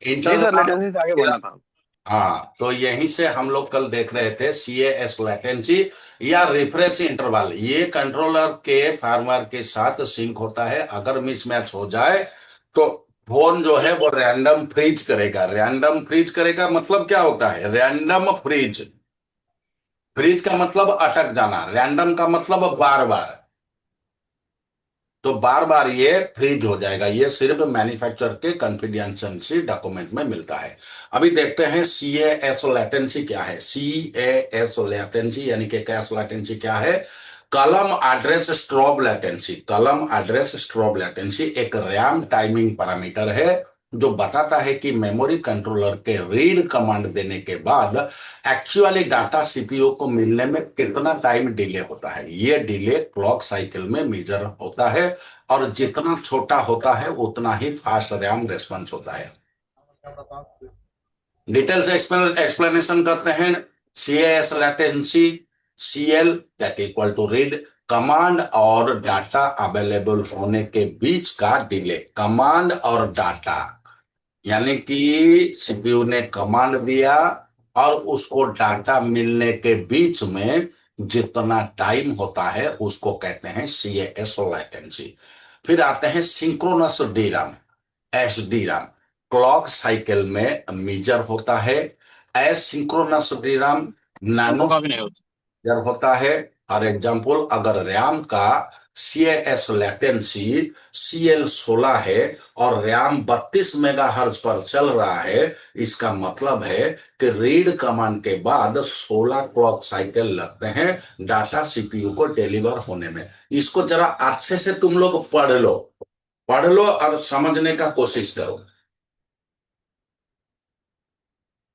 जी sir, internal. Latency से आगे बढ़ना था। हाँ, तो यहीं से हम लोग कल देख रहे थे CAS लेटेंसी या रिफ्रेश इंटरवल। ये कंट्रोलर के फार्मर के साथ सिंक होता है। अगर मिसमैच हो जाए तो फोन जो है वो रैंडम फ्रीज करेगा। रैंडम फ्रीज करेगा मतलब क्या होता है? Random freeze. फ्रीज का मतलब अटक जाना, रैंडम का मतलब बार बार। तो बार बार ये फ्रीज हो जाएगा। ये सिर्फ मैन्युफैक्चरर के कॉन्फिडेंशियल डॉक्यूमेंट में मिलता है। अभी देखते हैं CAS लेटेंसी क्या है। CAS लेटेंसी यानी कि कैश लेटेंसी क्या है? कलम एड्रेस स्ट्रोब लेटेंसी। कलम एड्रेस स्ट्रोब लेटेंसी एक रैम टाइमिंग पैरामीटर है जो बताता है कि मेमोरी कंट्रोलर के रीड कमांड देने के बाद एक्चुअली डाटा CPU को मिलने में कितना टाइम डिले होता है। ये डिले क्लॉक साइकिल में मेजर होता है और जितना छोटा होता है उतना ही फास्ट रैम रेस्पॉन्स होता है। डिटेल से एक्सप्लेनेशन करते हैं। CAS latency, CL that equal to read command और डाटा अवेलेबल होने के बीच का डिले। कमांड और डाटा यानी कि CPU ने कमांड दिया और उसको डाटा मिलने के बीच में जितना टाइम होता है उसको कहते हैं CAS लेटेंसी। फिर आते हैं synchronous DRAM, SDRAM। Clock cycle में मेजर होता है। एसिंक्रोनस DRAM नैनो होगा भी नहीं होता। मेजर होता है। फॉर एग्जाम्पल, अगर रैम का CAS लेटेंसी CL16 है और रैम 32 मेगाहर्ट्ज पर चल रहा है, इसका मतलब है कि रीड कमांड के बाद 16 क्लॉक साइकिल लगते हैं डाटा CPU को डिलीवर होने में। इसको जरा अच्छे से तुम लोग पढ़ लो। पढ़ लो और समझने का कोशिश करो।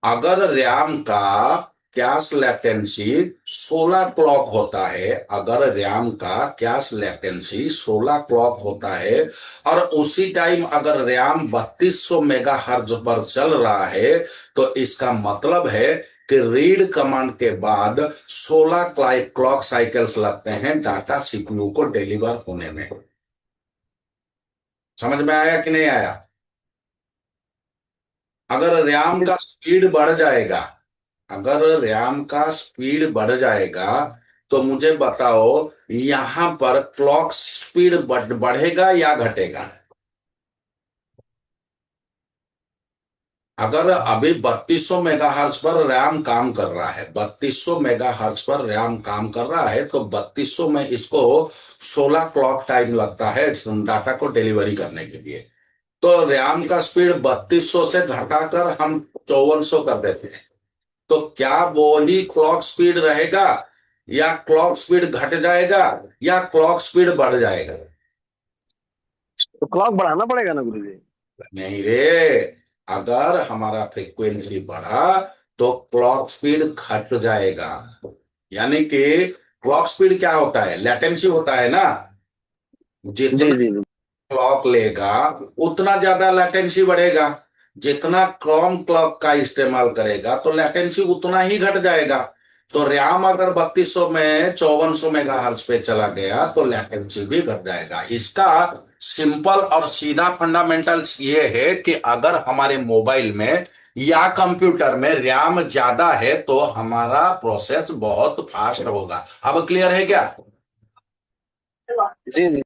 अगर रैम का कैश लेटेंसी 16 क्लॉक होता है, अगर रैम का कैश लेटेंसी 16 क्लॉक होता है और उसी टाइम अगर रैम 3200 मेगाहर्ट्ज पर चल रहा है, तो इसका मतलब है कि रीड कमांड के बाद 16 क्लॉक साइकिल्स लगते हैं डाटा CPU को डिलीवर होने में। समझ में आया कि नहीं आया? अगर रैम जी का स्पीड बढ़ जाएगा, अगर रैम का स्पीड बढ़ जाएगा तो मुझे बताओ, यहां पर क्लॉक स्पीड बढ़ेगा या घटेगा? अगर अभी 3200 मेगाहर्ट्ज पर रैम काम कर रहा है, 3200 मेगाहर्ट्ज पर रैम काम कर रहा है, तो 3200 में इसको 16 क्लॉक टाइम लगता है डाटा को डिलीवरी करने के लिए। तो रैम का स्पीड 3200 से घटाकर हम 5400 कर देते हैं। तो क्या वो ही क्लॉक स्पीड रहेगा या क्लॉक स्पीड घट जाएगा या क्लॉक स्पीड बढ़ जाएगा? तो क्लॉक बढ़ाना पड़ेगा ना गुरु जी। नहीं रे। अगर हमारा फ्रीक्वेंसी बढ़ा तो क्लॉक स्पीड घट जाएगा। यानी कि क्लॉक स्पीड क्या होता है? लेटेंसी होता है ना। जी जितना जी जी। क्लॉक लेगा उतना ज्यादा लेटेंसी बढ़ेगा। जितना कम क्लॉक का इस्तेमाल करेगा तो लेटेंसी उतना ही घट जाएगा। तो रैम अगर 3200 में 5400 मेगाहर्ट्ज पे चला गया तो लेटेंसी भी घट जाएगा। इसका सिंपल और सीधा फंडामेंटल्स ये है कि अगर हमारे मोबाइल में या कंप्यूटर में रैम ज्यादा है तो हमारा प्रोसेस बहुत फास्ट होगा। अब क्लियर है क्या? जी जी।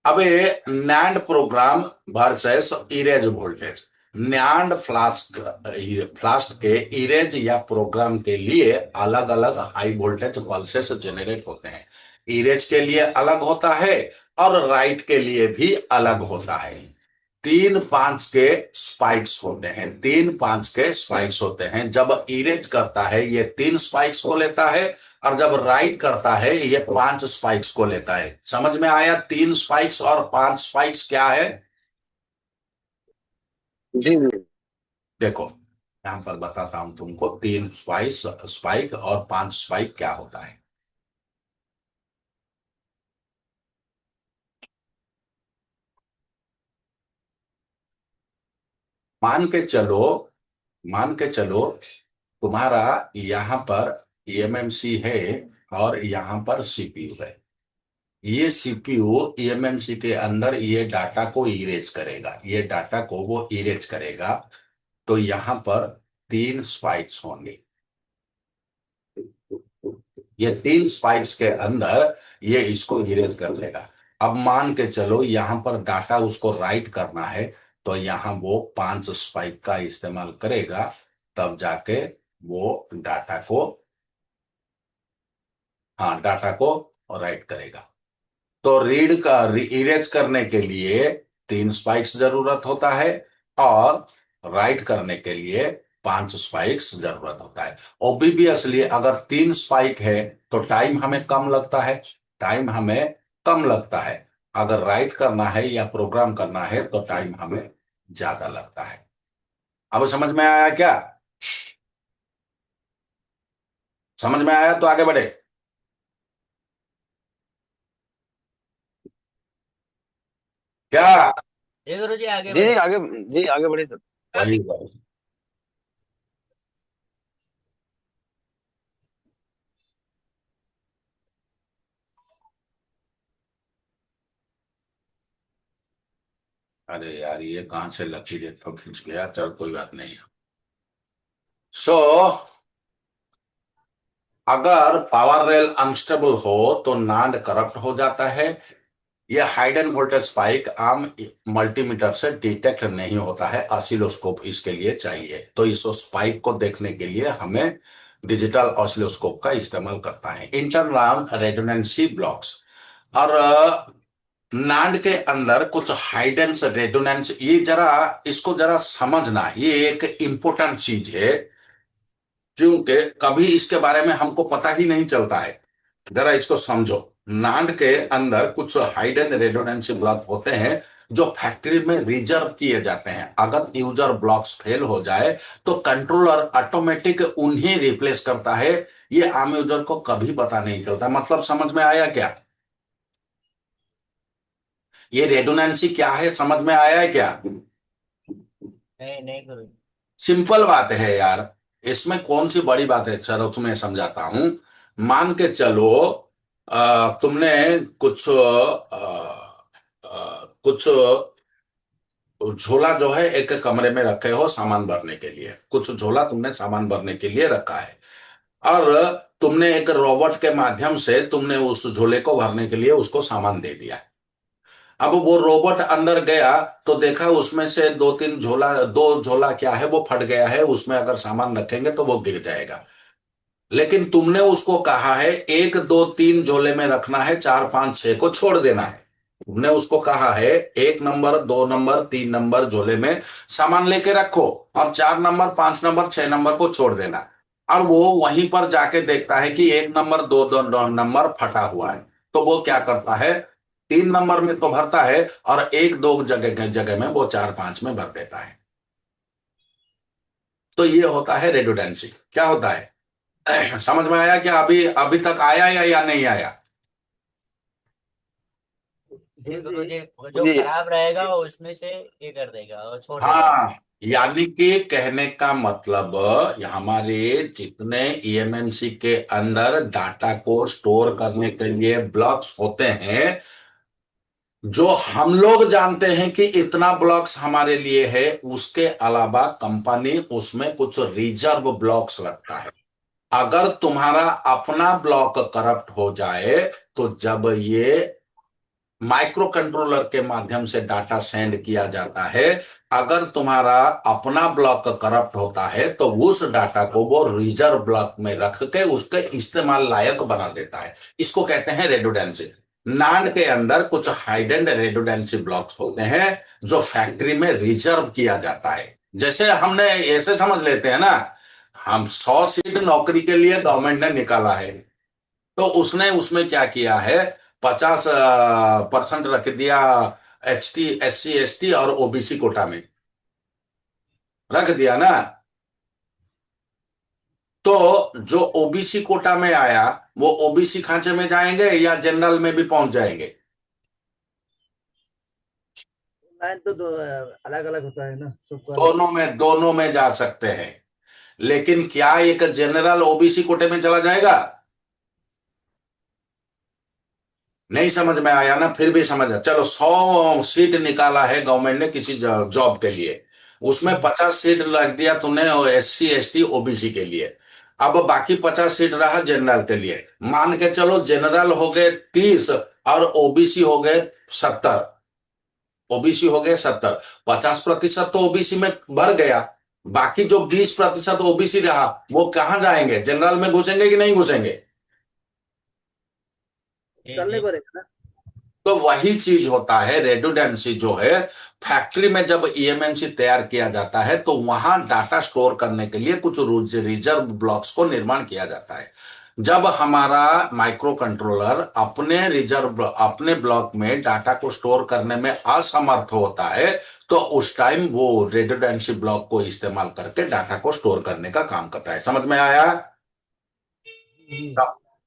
अब ये NAND program versus erase voltage. NAND flash flash के इरेज या प्रोग्राम के लिए अलग अलग हाई वोल्टेज पल्सेस जनरेट होते हैं। इरेज के लिए अलग होता है और राइट के लिए भी अलग होता है। 3 5 के स्पाइक्स होते हैं। 3 5 के स्पाइक्स होते हैं। जब इरेज करता है ये 3 स्पाइक्स को लेता है और जब राइट करता है ये 5 स्पाइक्स को लेता है। समझ में आया? 3 स्पाइक्स और 5 स्पाइक्स क्या है? जी जी। देखो, यहां पर बताता हूं तुमको। 3 स्पाइस स्पाइक और 5 स्पाइक क्या होता है। मान के चलो, मान के चलो तुम्हारा यहां पर EMMC है और यहां पर CPU है। ये सीपीयू ईएमएमसी के अंदर ये डाटा को इरेज करेगा, ये डाटा को वो इरेज करेगा। तो यहां पर 3 स्पाइक्स होंगे। ये 3 स्पाइक्स के अंदर ये इसको इरेज कर लेगा। अब मान के चलो यहां पर डाटा उसको राइट करना है, तो यहां वो 5 स्पाइक का इस्तेमाल करेगा, तब जाके वो डाटा को, हाँ, डाटा को राइट करेगा। तो रीड का इरेज करने के लिए 3 स्पाइक्स जरूरत होता है, और राइट करने के लिए 5 स्पाइक्स जरूरत होता है। ऑब्वियसली अगर 3 स्पाइक है तो टाइम हमें कम लगता है, टाइम हमें कम लगता है। अगर राइट करना है या प्रोग्राम करना है तो टाइम हमें ज्यादा लगता है। अब समझ में आया क्या? समझ में आया तो आगे बढ़े क्या? ये गुरु जी आगे जी बढ़े। आगे, जी आगे बढ़े सर। वही। अरे यार, ये कहां से लकी रेट पर खिंच गया? चल कोई बात नहीं। सो अगर पावर रेल अनस्टेबल हो तो नांड करप्ट हो जाता है। यह हाइडन वोल्टेज स्पाइक आम मल्टीमीटर से डिटेक्ट नहीं होता है, ऑसिलोस्कोप इसके लिए चाहिए। तो इस स्पाइक को देखने के लिए हमें डिजिटल ऑसिलोस्कोप का इस्तेमाल करता है। इंटरनल रेजोनेंसी ब्लॉक्स, और नांड के अंदर कुछ हाइडेंस रेजोनेंस, ये जरा इसको जरा समझना, ये एक इंपॉर्टेंट चीज है, क्योंकि कभी इसके बारे में हमको पता ही नहीं चलता है। जरा इसको समझो। नांड के अंदर कुछ हाइडन रेजोनेंसी ब्लॉक होते हैं जो फैक्ट्री में रिजर्व किए जाते हैं। अगर यूजर ब्लॉक्स फेल हो जाए तो कंट्रोलर ऑटोमेटिक उन्हें रिप्लेस करता है। ये आम यूजर को कभी पता नहीं चलता। मतलब समझ में आया क्या? ये रेडोनेंसी क्या है, समझ में आया है क्या? नहीं नहीं गुरु जी। सिंपल बात है यार, इसमें कौन सी बड़ी बात है। चलो तुम्हें समझाता हूं। मान के चलो तुमने कुछ झोला जो है एक कमरे में रखे हो सामान भरने के लिए, कुछ झोला तुमने सामान भरने के लिए रखा है, और तुमने एक रोबोट के माध्यम से तुमने उस झोले को भरने के लिए उसको सामान दे दिया। अब वो रोबोट अंदर गया तो देखा उसमें से दो झोला क्या है, वो फट गया है, उसमें अगर सामान रखेंगे तो वो गिर जाएगा। लेकिन तुमने उसको कहा है 1 2 3 झोले में रखना है, 4 5 6 को छोड़ देना है। तुमने उसको कहा है 1 नंबर 2 नंबर 3 नंबर झोले में सामान लेके रखो, और 4 नंबर 5 नंबर 6 नंबर को छोड़ देना। और वो वहीं पर जाके देखता है कि 1 नंबर 2 नंबर फटा हुआ है। तो वो क्या करता है, 3 नंबर में तो भरता है, और 1 2 जगह जगह में वो 4 5 में भर देता है। तो ये होता है रेडुडेंसी। क्या होता है? समझ में आया क्या? अभी अभी तक आया या नहीं आया? जी गुरु जी, जो जी खराब रहेगा उसमें से ये कर देगा और छोड़ देगा। हाँ, यानी कि कहने का मतलब, हमारे जितने ईएमएमसी के अंदर डाटा को स्टोर करने के लिए ब्लॉक्स होते हैं, जो हम लोग जानते हैं कि इतना ब्लॉक्स हमारे लिए है, उसके अलावा कंपनी उसमें कुछ रिजर्व ब्लॉक्स रखता है। अगर तुम्हारा अपना ब्लॉक करप्ट हो जाए, तो जब ये माइक्रो कंट्रोलर के माध्यम से डाटा सेंड किया जाता है, अगर तुम्हारा अपना ब्लॉक करप्ट होता है तो उस डाटा को वो रिजर्व ब्लॉक में रख के उसके इस्तेमाल लायक बना देता है। इसको कहते हैं रेडुडेंसी। नांड के अंदर कुछ हाइडेंड रेडुडेंसी ब्लॉक्स होते हैं जो फैक्ट्री में रिजर्व किया जाता है। जैसे हमने ऐसे समझ लेते हैं ना, हम 100 सीट नौकरी के लिए गवर्नमेंट ने निकाला है, तो उसने उसमें क्या किया है, 50% रख दिया HT SC ST और ओबीसी कोटा में रख दिया ना। तो जो ओबीसी कोटा में आया वो ओबीसी खांचे में जाएंगे या जनरल में भी पहुंच जाएंगे? लाइन तो दो अलग अलग होता है ना सबका। दोनों में जा सकते हैं। लेकिन क्या एक जनरल ओबीसी कोटे में चला जाएगा? नहीं समझ में आया ना? फिर भी समझ चलो, 100 सीट निकाला है गवर्नमेंट ने किसी जॉब के लिए, उसमें 50 सीट रख दिया तुमने SC ST OBC के लिए। अब बाकी 50 सीट रहा जनरल के लिए। मान के चलो जनरल हो गए 30 और OBC हो गए 70। ओबीसी हो गए 70, 50% तो ओबीसी में भर गया। बाकी जो 20% ओबीसी रहा वो कहां जाएंगे? जनरल में घुसेंगे कि नहीं घुसेंगे? जी चलने जी पड़ेगा ना। तो वही चीज होता है रेडुडेंसी जो है। फैक्ट्री में जब ईएमएमसी तैयार किया जाता है तो वहां डाटा स्टोर करने के लिए कुछ रिजर्व ब्लॉक्स को निर्माण किया जाता है। जब हमारा माइक्रो कंट्रोलर अपने ब्लॉक में डाटा को स्टोर करने में असमर्थ होता है तो उस टाइम वो रेडुडेंसी ब्लॉक को इस्तेमाल करके डाटा को स्टोर करने का काम करता है। समझ में आया?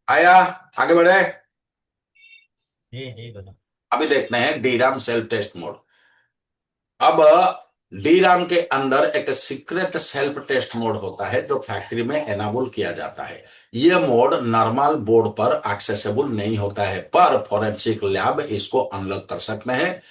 आया? आगे बढ़े। जी जी बोलो। अभी देखते हैं DRAM सेल्फ टेस्ट मोड। अब DRAM के अंदर एक सीक्रेट सेल्फ टेस्ट मोड होता है जो फैक्ट्री में एनाबल किया जाता है। यह मोड नॉर्मल बोर्ड पर एक्सेसिबल नहीं होता है, पर फॉरेंसिक लैब इसको अनलॉक कर सकते हैं।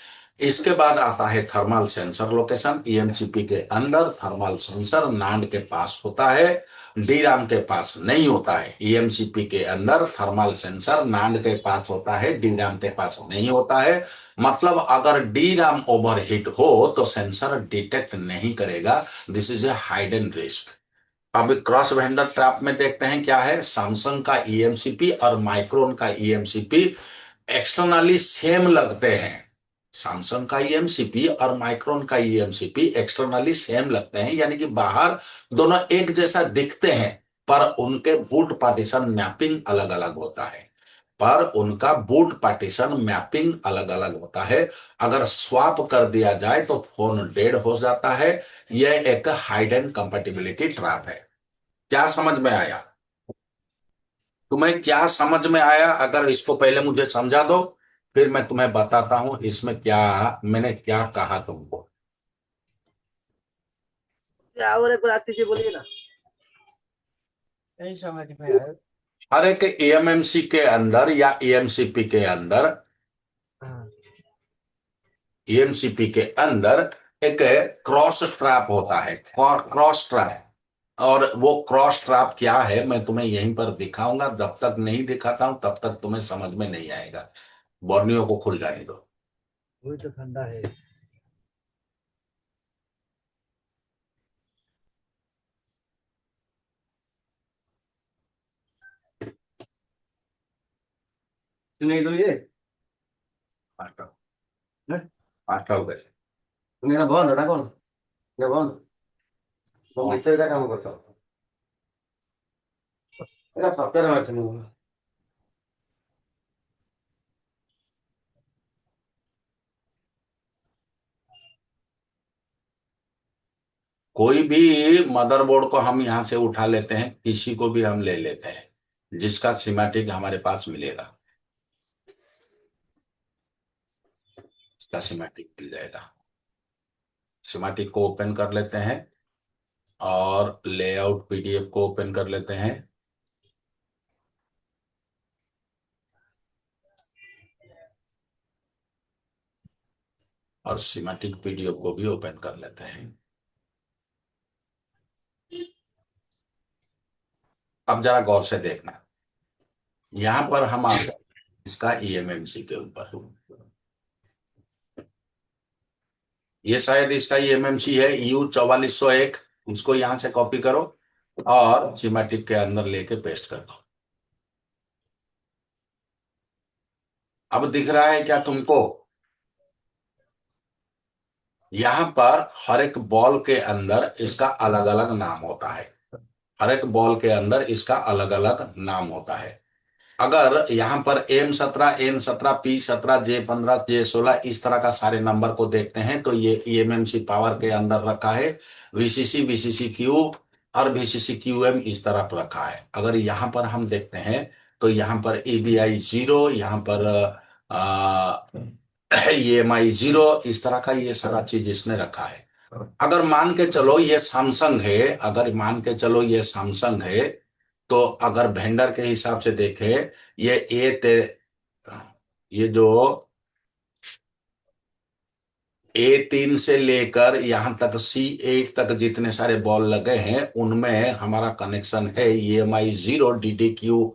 इसके बाद आता है थर्मल सेंसर लोकेशन। EMCP के अंदर थर्मल सेंसर नांड के पास होता है, DRAM के पास नहीं होता है। EMCP के अंदर थर्मल सेंसर नांड के पास होता है, DRAM के पास नहीं होता है। मतलब अगर DRAM ओवरहीट हो तो सेंसर डिटेक्ट नहीं करेगा। This is a hidden risk. अब क्रॉस वेंडर ट्रैप में देखते हैं क्या है। सैमसंग का EMCP और माइक्रोन का EMCP एक्सटर्नली सेम लगते हैं। सैमसंग का EMCP और माइक्रोन का EMCP एक्सटर्नली सेम लगते हैं, यानी कि बाहर दोनों एक जैसा दिखते हैं, पर उनके बूट पार्टीशन मैपिंग अलग अलग होता है। अलग अलग होता है। अगर स्वैप कर दिया जाए तो फोन डेड हो जाता है। यह एक हाइडन कंपैटिबिलिटी ट्रैप है। क्या समझ में आया? तुम्हें क्या समझ में आया? अगर इसको पहले मुझे समझा दो, फिर मैं तुम्हें बताता हूं इसमें क्या मैंने क्या कहा तुमको। या और एक बार अच्छे से बोलिए ना। नहीं समझ में आया। हर एक AMMC के अंदर या EMCP के अंदर हाँ। EMCP के अंदर एक क्रॉस ट्रैप होता है, क्रॉस ट्रैप। और वो क्रॉस ट्रैप क्या है मैं तुम्हें यहीं पर दिखाऊंगा। जब तक नहीं दिखाता हूं तब तक तुम्हें समझ में नहीं आएगा। बोर्नियो को खुल जाने दो। वही तो ठंडा है। नहीं तो ये फास्ट फास्ट हो गए। मेरा बॉल है ना कौन ये बॉल तो मित्र का काम करता हूँ मेरा सॉफ्टवेयर में अच्छा नहीं हुआ कोई भी मदरबोर्ड को हम यहां से उठा लेते हैं, किसी को भी हम ले लेते हैं जिसका सीमेटिक हमारे पास मिलेगा, इसका सीमेटिक मिल जाएगा। सीमेटिक को ओपन कर लेते हैं और लेआउट PDF को ओपन कर लेते हैं। और सीमेटिक PDF को भी ओपन कर लेते हैं। अब जरा गौर से देखना, यहां पर हम आते हैं इसका EMMC के ऊपर। ये शायद इसका EMMC है EU4401। इसको यहां से कॉपी करो और सीमेटिक के अंदर लेके पेस्ट कर दो। अब दिख रहा है क्या तुमको? यहां पर हर एक बॉल के अंदर इसका अलग अलग नाम होता है। हर एक बॉल के अंदर इसका अलग अलग नाम होता है। अगर यहाँ पर M17 N17 P17 J15 J16 इस तरह का सारे नंबर को देखते हैं तो ये EMMC पावर के अंदर रखा है। VCC VCC क्यूब और VCC QM इस तरह पर रखा है। अगर यहाँ पर हम देखते हैं तो यहाँ पर EBI 0, यहाँ पर EMI 0, इस तरह का ये सारा चीज इसने रखा है। अगर मान के चलो ये सैमसंग है, अगर मान के चलो ये सैमसंग है, तो अगर वेंडर के हिसाब से देखे ये ये जो A3 से लेकर यहां तक C8 तक जितने सारे बॉल लगे हैं उनमें हमारा कनेक्शन है EMI 0 DQ0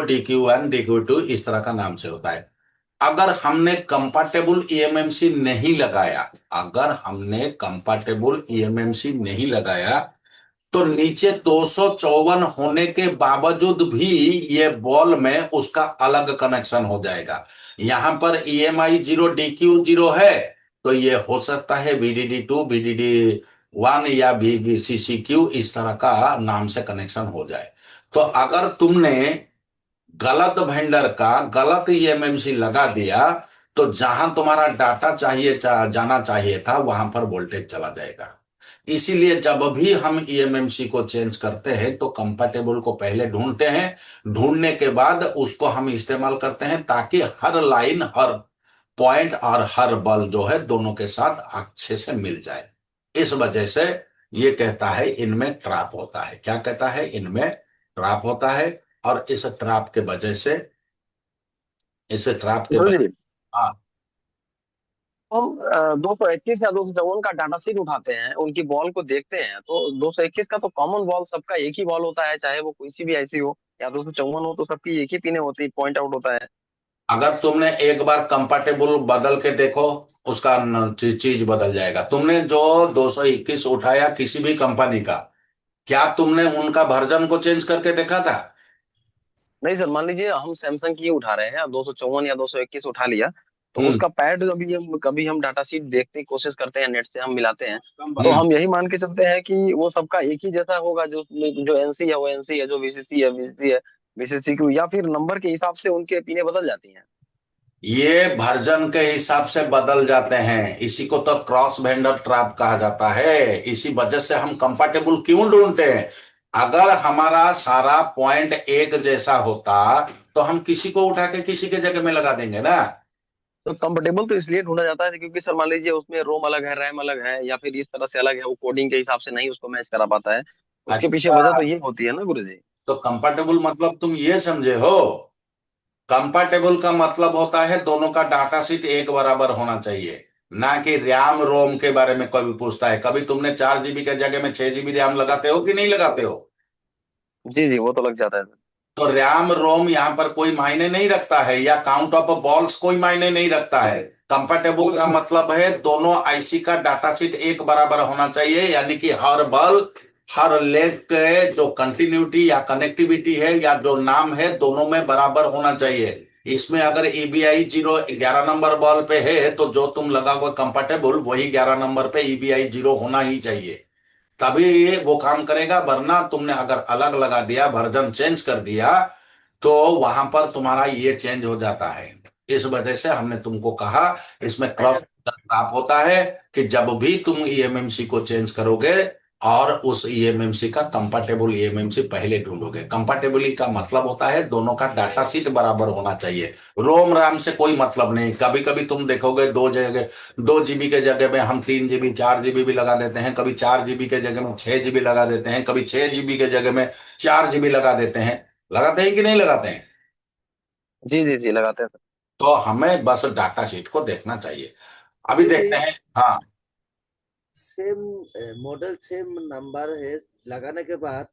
DQ1 DQ2 इस तरह का नाम से होता है। अगर हमने कंपैटिबल EMMC नहीं लगाया, अगर हमने कंपैटिबल EMMC नहीं लगाया तो नीचे 254 होने के बावजूद भी ये बॉल में उसका अलग कनेक्शन हो जाएगा। यहां पर EMI 0 DQ0 है तो ये हो सकता है VDD2 VDD1 या VCCQ इस तरह का नाम से कनेक्शन हो जाए। तो अगर तुमने गलत वेंडर का गलत EMMC लगा दिया तो जहां तुम्हारा डाटा जाना चाहिए था वहां पर वोल्टेज चला जाएगा। इसीलिए जब भी हम EMMC को चेंज करते हैं तो कंपैटिबल को पहले ढूंढते हैं, ढूंढने के बाद उसको हम इस्तेमाल करते हैं ताकि हर लाइन, हर पॉइंट और हर बल जो है दोनों के साथ अच्छे से मिल जाए। इस वजह से ये कहता है इनमें ट्रैप होता है। क्या कहता है? इनमें ट्रैप होता है। और इस ट्रैप के वजह से, इस ट्रैप के वजह, गुरुजी, हाँ, हम 221 या 254 का डाटा शीट उठाते हैं, उनकी बॉल को देखते हैं तो 221 का तो कॉमन बॉल सबका एक ही बॉल होता है, चाहे वो कोई सी भी ऐसी हो, या 254 हो तो सबकी एक ही पिने होती, पॉइंट आउट होता है। अगर तुमने एक बार कंपैटिबल बदल के देखो उसका चीज बदल जाएगा। तुमने जो 221 उठाया किसी भी कंपनी का, क्या तुमने उनका वर्जन को चेंज करके देखा था? नहीं सर, मान लीजिए हम सैमसंग की ही उठा रहे हैं, 254 या 221 उठा लिया, तो हम्म। उसका पैड कभी हम डाटा शीट देखने की कोशिश करते हैं, नेट से हम मिलाते हैं, तो हम्म। हम यही मान के चलते हैं कि वो सबका एक ही जैसा होगा। जो जो एनसी है वो एनसी है, जो वीसीसी है वीसीसी है, वीसीसीक्यू, या फिर नंबर के हिसाब से उनके पिने बदल जाती हैं। ये वर्जन के हिसाब से बदल जाते हैं। इसी को तो क्रॉस वेंडर ट्रैप कहा जाता है। इसी वजह से हम कंपैटिबल क्यों ढूंढते हैं। अगर हमारा सारा पॉइंट एक जैसा होता तो हम किसी को उठा के किसी के जगह में लगा देंगे ना। तो कंफर्टेबल तो इसलिए ढूंढा जाता है क्योंकि सर मान लीजिए उसमें रोम अलग है, रैम अलग है, या फिर इस तरह से अलग है, वो कोडिंग के हिसाब से नहीं उसको मैच करा पाता है। उसके पीछे अच्छा, वजह तो ये होती है ना गुरुजी। तो कंपैटिबल मतलब तुम ये समझे हो? कंपैटिबल का मतलब होता है दोनों का डाटा शीट एक बराबर होना चाहिए, ना कि रैम रोम के बारे में कोई पूछता है। कभी तुमने 4 GB के जगह में 6 GB रैम लगाते हो कि नहीं लगाते हो? जी जी, वो तो लग जाता है सर। तो रैम रोम यहाँ पर कोई मायने नहीं रखता है, या काउंट ऑफ बॉल्स कोई मायने नहीं रखता है। कंपैटिबल का मतलब है दोनों आईसी का डाटा शीट एक बराबर होना चाहिए, यानी कि हर बल, हर लेग के जो कंटिन्यूटी या कनेक्टिविटी है या जो नाम है दोनों में बराबर होना चाहिए। इसमें अगर EBI 0 11 नंबर बॉल पे है तो जो तुम लगाओगे कंपैटिबल वही 11 नंबर पे EBI 0 होना ही चाहिए, तभी वो काम करेगा। वरना तुमने अगर अलग लगा दिया, वर्जन चेंज कर दिया, तो वहां पर तुम्हारा ये चेंज हो जाता है। इस वजह से हमने तुमको कहा इसमें क्रॉस ट्रैप होता है कि जब भी तुम EMMC को चेंज करोगे और उस EMMC का कंपैटिबल EMMC पहले ढूंढोगे। कंपैटिबिलिटी का मतलब होता है दोनों का डाटा शीट बराबर होना चाहिए। रोम राम से कोई मतलब नहीं। कभी कभी तुम देखोगे 2 GB के जगह में हम 3 GB 4 GB भी लगा देते हैं, कभी 4 GB के जगह में 6 GB लगा देते हैं, कभी 6 GB के जगह में 4 GB लगा देते हैं। लगाते हैं कि नहीं लगाते हैं? जी जी जी, लगाते हैं सर। तो हमें बस डाटा शीट को देखना चाहिए। अभी देखते हैं। हाँ। सेम मॉडल सेम नंबर है, लगाने के बाद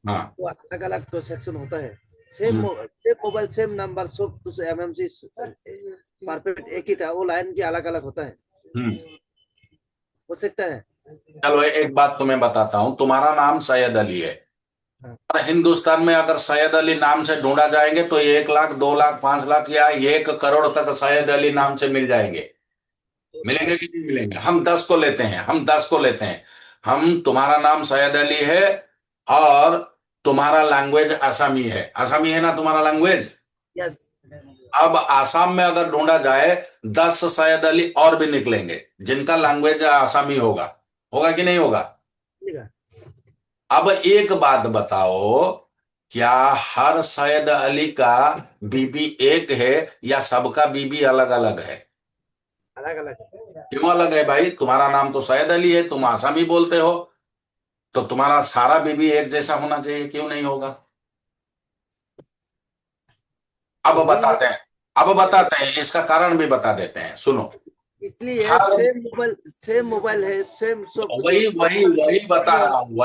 हाँ। तो अलग अलग ट्रांजेक्शन होता है। सेम हम्म। सेम मोबाइल सेम नंबर सब कुछ एमएमसी परफेक्ट एक ही था, वो लाइन की अलग अलग होता है, हम्म। हो सकता है। चलो एक बात तुम्हें बताता हूं। तुम्हारा नाम सैयद अली है, हाँ। और हिंदुस्तान में अगर सैयद अली नाम से ढूंढा जाएंगे तो 1 लाख 2 लाख 5 लाख या 1 करोड़ तक सैयद अली नाम से मिल जाएंगे। मिलेंगे कि नहीं मिलेंगे? हम 10 को लेते हैं, हम 10 को लेते हैं। हम, तुम्हारा नाम सैयद अली है और तुम्हारा लैंग्वेज आसामी है। आसामी है ना तुम्हारा लैंग्वेज? यस। अब आसाम में अगर ढूंढा जाए 10 सैयद अली और भी निकलेंगे जिनका लैंग्वेज आसामी होगा। होगा कि नहीं होगा? अब एक बात बताओ, क्या हर सैयद अली का बीबी एक है या सबका बीबी अलग अलग है? अलग अलग। क्यों अलग है भाई? तुम्हारा नाम तो सैयद अली है, तुम आसामी बोलते हो, तो तुम्हारा सारा बीबी एक जैसा होना चाहिए, क्यों नहीं होगा? अब बताते हैं, इसका कारण भी बता देते हैं, सुनो। इसलिए हर सेम मोबाइल है, सेम सब वही वही वही बता रहा हूँ,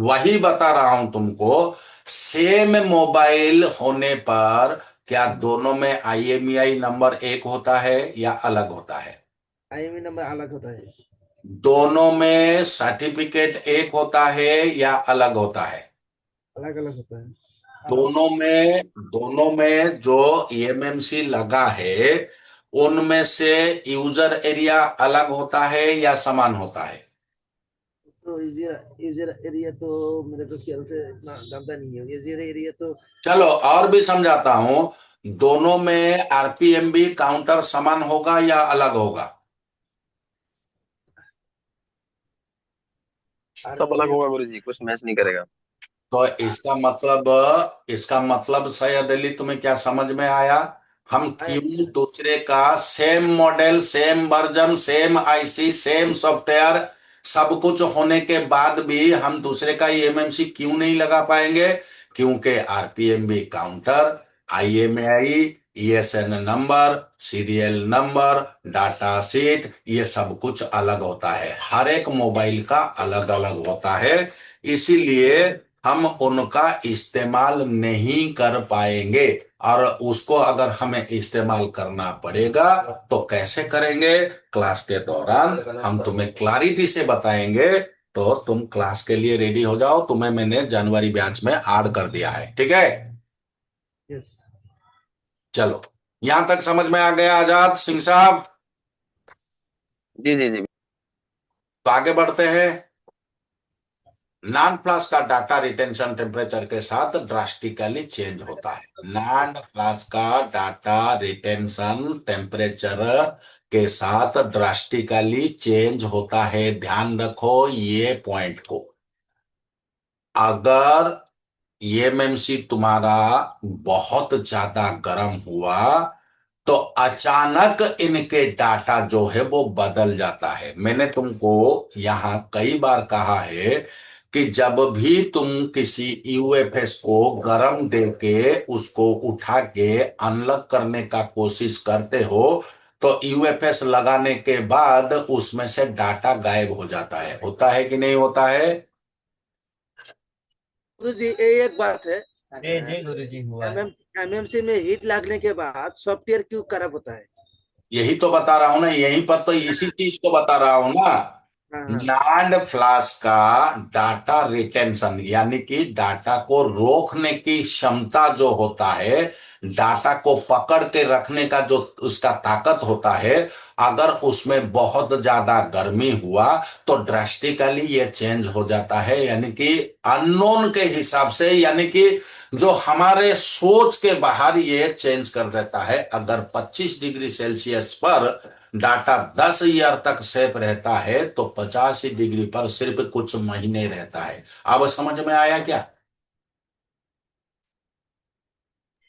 वही बता रहा हूं तुमको। सेम मोबाइल होने पर क्या दोनों में IMEI नंबर एक होता है या अलग होता है? IMEI नंबर अलग होता है, दोनों में सर्टिफिकेट एक होता है या अलग होता है? अलग अलग होता है। दोनों में जो EMMC लगा है उनमें से यूजर एरिया अलग होता है या समान होता है? तो यूजर एरिया तो मेरे को ख्याल से इतना जानता नहीं है। यूजर एरिया तो चलो और भी समझाता हूं। दोनों में RPMB काउंटर समान होगा या अलग होगा? सब अलग RPM होगा गुरु जी, कुछ मैच नहीं करेगा। तो इसका मतलब सैयद अली तुम्हें क्या समझ में आया? हम आया। क्यों दूसरे का same model, same version, same IC, same software सब कुछ होने के बाद भी हम दूसरे का EMMC क्यों नहीं लगा पाएंगे? क्योंकि RPMB counter, IMEI, ESN number, serial number, data sheet, ये सब कुछ अलग होता है। हर एक मोबाइल का अलग अलग होता है, इसीलिए हम उनका इस्तेमाल नहीं कर पाएंगे। और उसको अगर हमें इस्तेमाल करना पड़ेगा तो कैसे करेंगे? क्लास के दौरान हम तुम्हें क्लैरिटी से बताएंगे। तो तुम क्लास के लिए रेडी हो जाओ, तुम्हें मैंने जनवरी बैच में ऐड कर दिया है, ठीक है? यस। चलो, यहां तक समझ में आ गया आजाद सिंह साहब? जी जी जी। तो आगे बढ़ते हैं। नॉन फ्लाश का डाटा रिटेंशन टेम्परेचर के साथ ड्रास्टिकली चेंज होता है। नॉन फ्लाश का डाटा रिटेंशन टेम्परेचर के साथ ड्रास्टिकली चेंज होता है। ध्यान रखो ये पॉइंट को। अगर EMMC तुम्हारा बहुत ज्यादा गर्म हुआ तो अचानक इनके डाटा जो है वो बदल जाता है। मैंने तुमको यहां कई बार कहा है कि जब भी तुम किसी UFS को गरम देके उसको उठा के अनलॉक करने का कोशिश करते हो तो UFS लगाने के बाद उसमें से डाटा गायब हो जाता है। होता है कि नहीं होता है? गुरु जी, ये एक बात है। जी जी गुरु जी, हुआ है। MMC में हीट लगने के बाद सॉफ्टवेयर क्यों खराब होता है? यही तो बता रहा हूं ना, यहीं पर तो इसी चीज को बता रहा हूं ना। हाँ हाँ। नॉन फ्लैश का डाटा रिटेंशन यानी कि डाटा को रोकने की क्षमता जो होता है, डाटा को पकड़ के रखने का जो उसका ताकत होता है, अगर उसमें बहुत ज्यादा गर्मी हुआ तो ड्रास्टिकली ये चेंज हो जाता है। यानी कि अननोन के हिसाब से, यानी कि जो हमारे सोच के बाहर ये चेंज कर देता है। अगर 25 डिग्री सेल्सियस पर डाटा 10 ईयर तक सेफ रहता है तो 85 डिग्री पर सिर्फ कुछ महीने रहता है। अब समझ में आया क्या?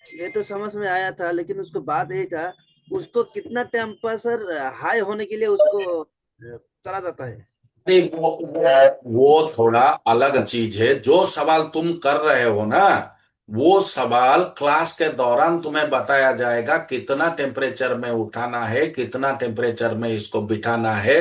ये तो समझ में आया था, लेकिन उसको बात यही था, उसको कितना टेम्परेचर हाई होने के लिए उसको चला जाता है। नहीं, वो थोड़ा अलग चीज है। जो सवाल तुम कर रहे हो ना, वो सवाल क्लास के दौरान तुम्हें बताया जाएगा। कितना टेम्परेचर में उठाना है, कितना टेम्परेचर में इसको बिठाना है,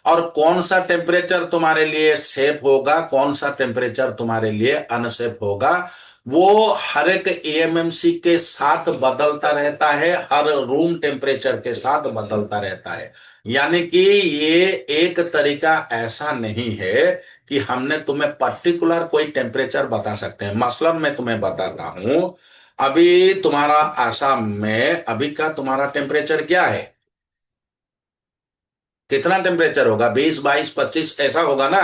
और कौन सा टेम्परेचर तुम्हारे लिए सेफ होगा, कौन सा टेम्परेचर तुम्हारे लिए अनसेफ होगा। वो हर एक EMMC के साथ बदलता रहता है, हर रूम टेम्परेचर के साथ बदलता रहता है। यानी कि ये एक तरीका ऐसा नहीं है कि हमने तुम्हें पर्टिकुलर कोई टेम्परेचर बता सकते हैं। मसलन मैं तुम्हें बताता हूं, अभी तुम्हारा आसाम में अभी का तुम्हारा टेम्परेचर क्या है? कितना टेम्परेचर होगा? 20, 22, 25 ऐसा होगा ना?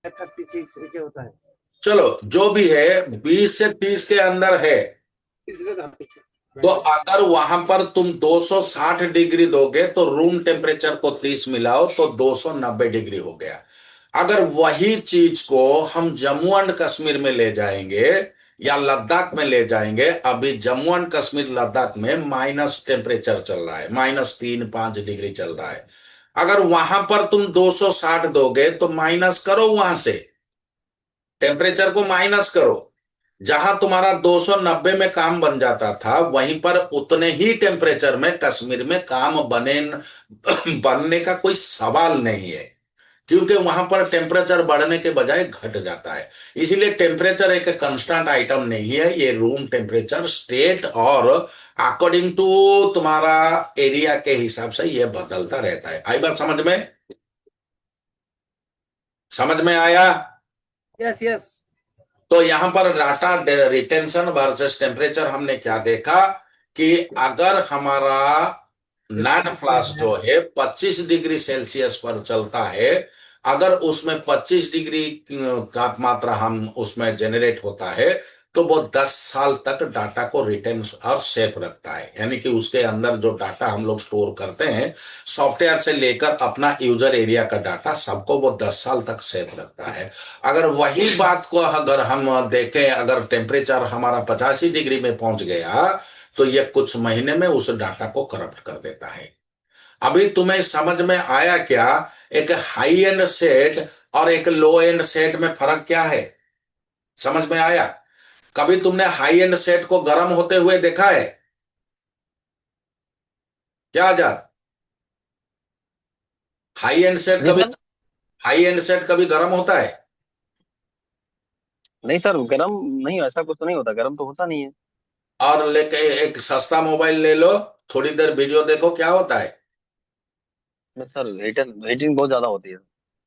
36 ऐसे होता है। चलो जो भी है, 20 से 30 के अंदर है। तो अगर वहां पर तुम 260 डिग्री दोगे तो रूम टेम्परेचर को 30 मिलाओ तो 290 डिग्री हो गया। अगर वही चीज को हम जम्मू एंड कश्मीर में ले जाएंगे या लद्दाख में ले जाएंगे, अभी जम्मू एंड कश्मीर लद्दाख में माइनस टेम्परेचर चल रहा है, -3-5 डिग्री चल रहा है। अगर वहां पर तुम 260 दोगे तो माइनस करो, वहां से टेम्परेचर को माइनस करो, जहां तुम्हारा 290 में काम बन जाता था, वहीं पर उतने ही टेम्परेचर में कश्मीर में काम बनने का कोई सवाल नहीं है, क्योंकि वहां पर टेम्परेचर बढ़ने के बजाय घट जाता है। इसीलिए टेम्परेचर एक कांस्टेंट आइटम नहीं है, ये रूम टेम्परेचर स्टेट और अकॉर्डिंग टू तुम्हारा एरिया के हिसाब से ये बदलता रहता है। आई बात समझ में? समझ में आया? Yes yes. तो यहां पर डाटा रिटेंशन वर्सेस टेम्परेचर हमने क्या देखा कि अगर हमारा नाट फ्लास्क जो है 25 डिग्री सेल्सियस पर चलता है, अगर उसमें 25 डिग्री तापमात्रा हम उसमें जनरेट होता है, तो वो 10 साल तक डाटा को रिटेन और सेफ रखता है। यानी कि उसके अंदर जो डाटा हम लोग स्टोर करते हैं, सॉफ्टवेयर से लेकर अपना यूजर एरिया का डाटा, सबको वो 10 साल तक सेफ रखता है। अगर वही बात को अगर हम देखें, अगर टेम्परेचर हमारा 85 डिग्री में पहुंच गया, तो ये कुछ महीने में उस डाटा को करप्ट कर देता है। अभी तुम्हें समझ में आया क्या एक हाई एंड सेट और एक लो एंड सेट में फर्क क्या है? समझ में आया? कभी तुमने हाई एंड सेट को गर्म होते हुए देखा है क्या आजाद? हाई एंड सेट जी कभी सर। हाई एंड सेट कभी गर्म होता है? नहीं सर, गर्म नहीं, ऐसा कुछ तो नहीं होता, गर्म तो होता नहीं है। और लेके एक सस्ता मोबाइल ले लो, थोड़ी देर वीडियो देखो, क्या होता है? नहीं सर, हीटिंग बहुत ज्यादा होती है।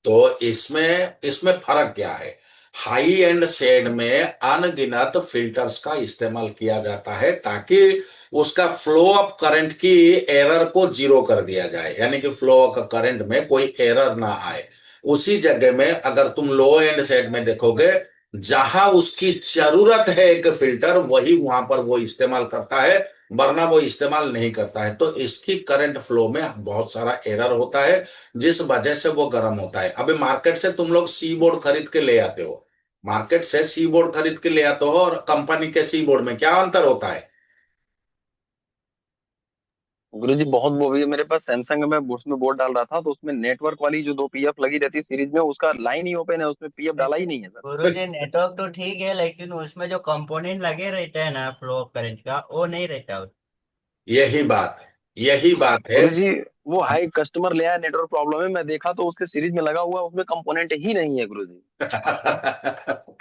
तो इसमें इसमें फर्क क्या है? हाई एंड सेड में अनगिनत फिल्टर्स का इस्तेमाल किया जाता है ताकि उसका फ्लो ऑफ करंट की एरर को जीरो कर दिया जाए, यानी कि फ्लो ऑफ करंट में कोई एरर ना आए। उसी जगह में अगर तुम लो एंड सेड में देखोगे, जहां उसकी जरूरत है एक फिल्टर, वही वहां पर वो इस्तेमाल करता है, वरना वो इस्तेमाल नहीं करता है। तो इसकी करंट फ्लो में बहुत सारा एरर होता है, जिस वजह से वो गर्म होता है। अभी मार्केट से तुम लोग सी बोर्ड खरीद के ले आते हो, मार्केट से सी बोर्ड खरीद के ले आते हो, और कंपनी के सी बोर्ड में क्या अंतर होता है? गुरुजी बहुत वो भी मेरे पास सैमसंग में, उसमें बोर्ड डाल रहा था, तो उसमें नेटवर्क वाली जो दो पीएफ लगी रहती है सीरीज में, उसका लाइन ही ओपन है, उसमें पीएफ डाला ही नहीं है सर। गुरुजी नेटवर्क तो ठीक है, लेकिन उसमें जो कंपोनेंट लगे रहते हैं ना फ्लो ऑफ करंट का, वो नहीं रहता। यही बात है, यही बात है। गुरुजी वो हाई कस्टमर ले आया, नेटवर्क प्रॉब्लम है, मैं देखा तो उसके सीरीज में लगा हुआ है, उसमें कंपोनेंट ही नहीं है गुरुजी।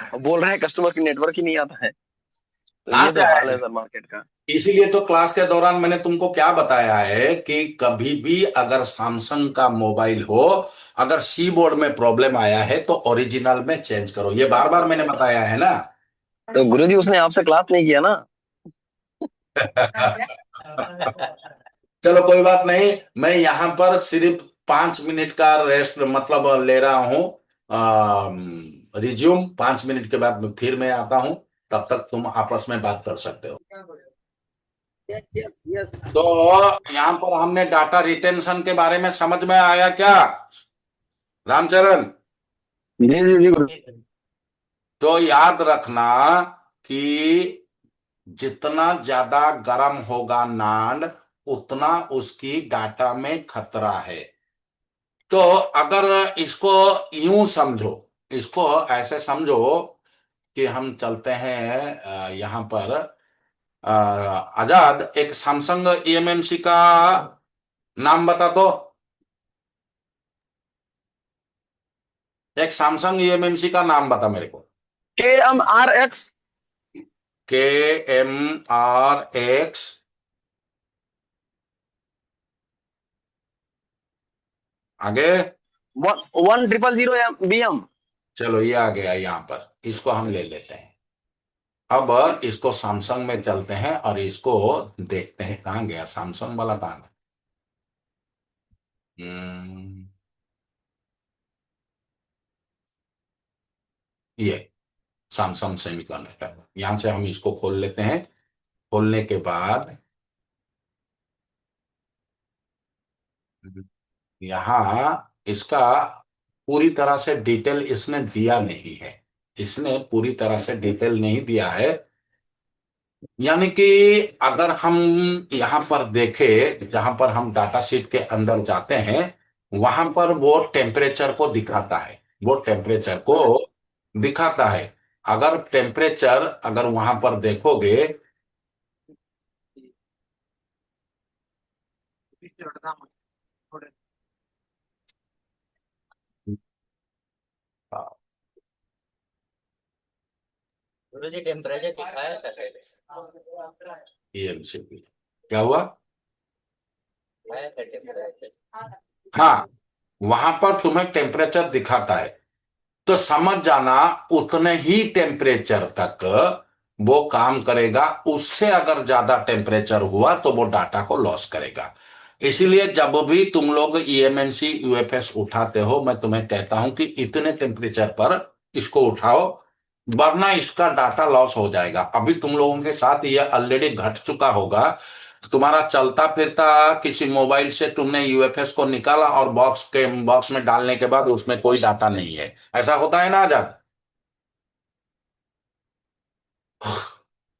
और बोल रहे हैं कस्टमर की नेटवर्क ही नहीं आता है। तो कहां ये से तो हाल है आया? सर मार्केट का। इसीलिए तो क्लास के दौरान मैंने तुमको क्या बताया है कि कभी भी अगर सैमसंग का मोबाइल हो, अगर सी बोर्ड में प्रॉब्लम आया है तो ओरिजिनल में चेंज करो, ये बार बार मैंने बताया है ना। तो गुरुजी उसने आपसे क्लास नहीं किया ना। चलो कोई बात नहीं, मैं यहां पर सिर्फ 5 मिनट का रेस्ट मतलब ले रहा हूं, रिज्यूम। 5 मिनट के बाद फिर मैं आता हूं, तब तक तुम आपस में बात कर सकते हो। Yes yes yes. तो यहां पर हमने डाटा रिटेंशन के बारे में समझ में आया क्या रामचरण? जी जी जी गुरु। तो याद रखना कि जितना ज्यादा गर्म होगा नांड, उतना उसकी डाटा में खतरा है। तो अगर इसको यूं समझो, इसको ऐसे समझो कि हम चलते हैं यहां पर आजाद, एक सैमसंग ईएमएमसी का नाम बता दो। एक सैमसंग ईएमएमसी का नाम बता मेरे को। KMRX। KMRX। आगे? 1000 BM। चलो ये आ गया, यहां पर इसको हम ले लेते हैं। अब इसको सैमसंग में चलते हैं और इसको देखते हैं कहाँ गया सैमसंग वाला, कहाँ गया? ये सैमसंग सेमीकंडक्टर, यहां से हम इसको खोल लेते हैं। खोलने के बाद यहां इसका पूरी तरह से डिटेल इसने दिया नहीं है, इसने पूरी तरह से डिटेल नहीं दिया है। यानी कि अगर हम यहां पर देखें, जहां पर हम डाटा शीट के अंदर जाते हैं, वहां पर वो टेम्परेचर को दिखाता है, वो टेम्परेचर को दिखाता है। अगर टेम्परेचर अगर वहां पर देखोगे, गुरुजी टेम्परेचर दिखाया था शायद। ये एमसीक्यू क्या हुआ? दिखाया था टेम्परेचर। हाँ, वहां पर तुम्हें टेम्परेचर दिखाता है, तो समझ जाना उतने ही टेम्परेचर तक वो काम करेगा। उससे अगर ज्यादा टेम्परेचर हुआ तो वो डाटा को लॉस करेगा। इसीलिए जब भी तुम लोग ईएमएनसी यूएफएस उठाते हो, मैं तुम्हें कहता हूं कि इतने टेम्परेचर पर इसको उठाओ, वरना इसका डाटा लॉस हो जाएगा। अभी तुम लोगों के साथ ये ऑलरेडी घट चुका होगा। तुम्हारा चलता फिरता किसी मोबाइल से तुमने यूएफएस को निकाला और बॉक्स में डालने के बाद उसमें कोई डाटा नहीं है, ऐसा होता है ना आजाद?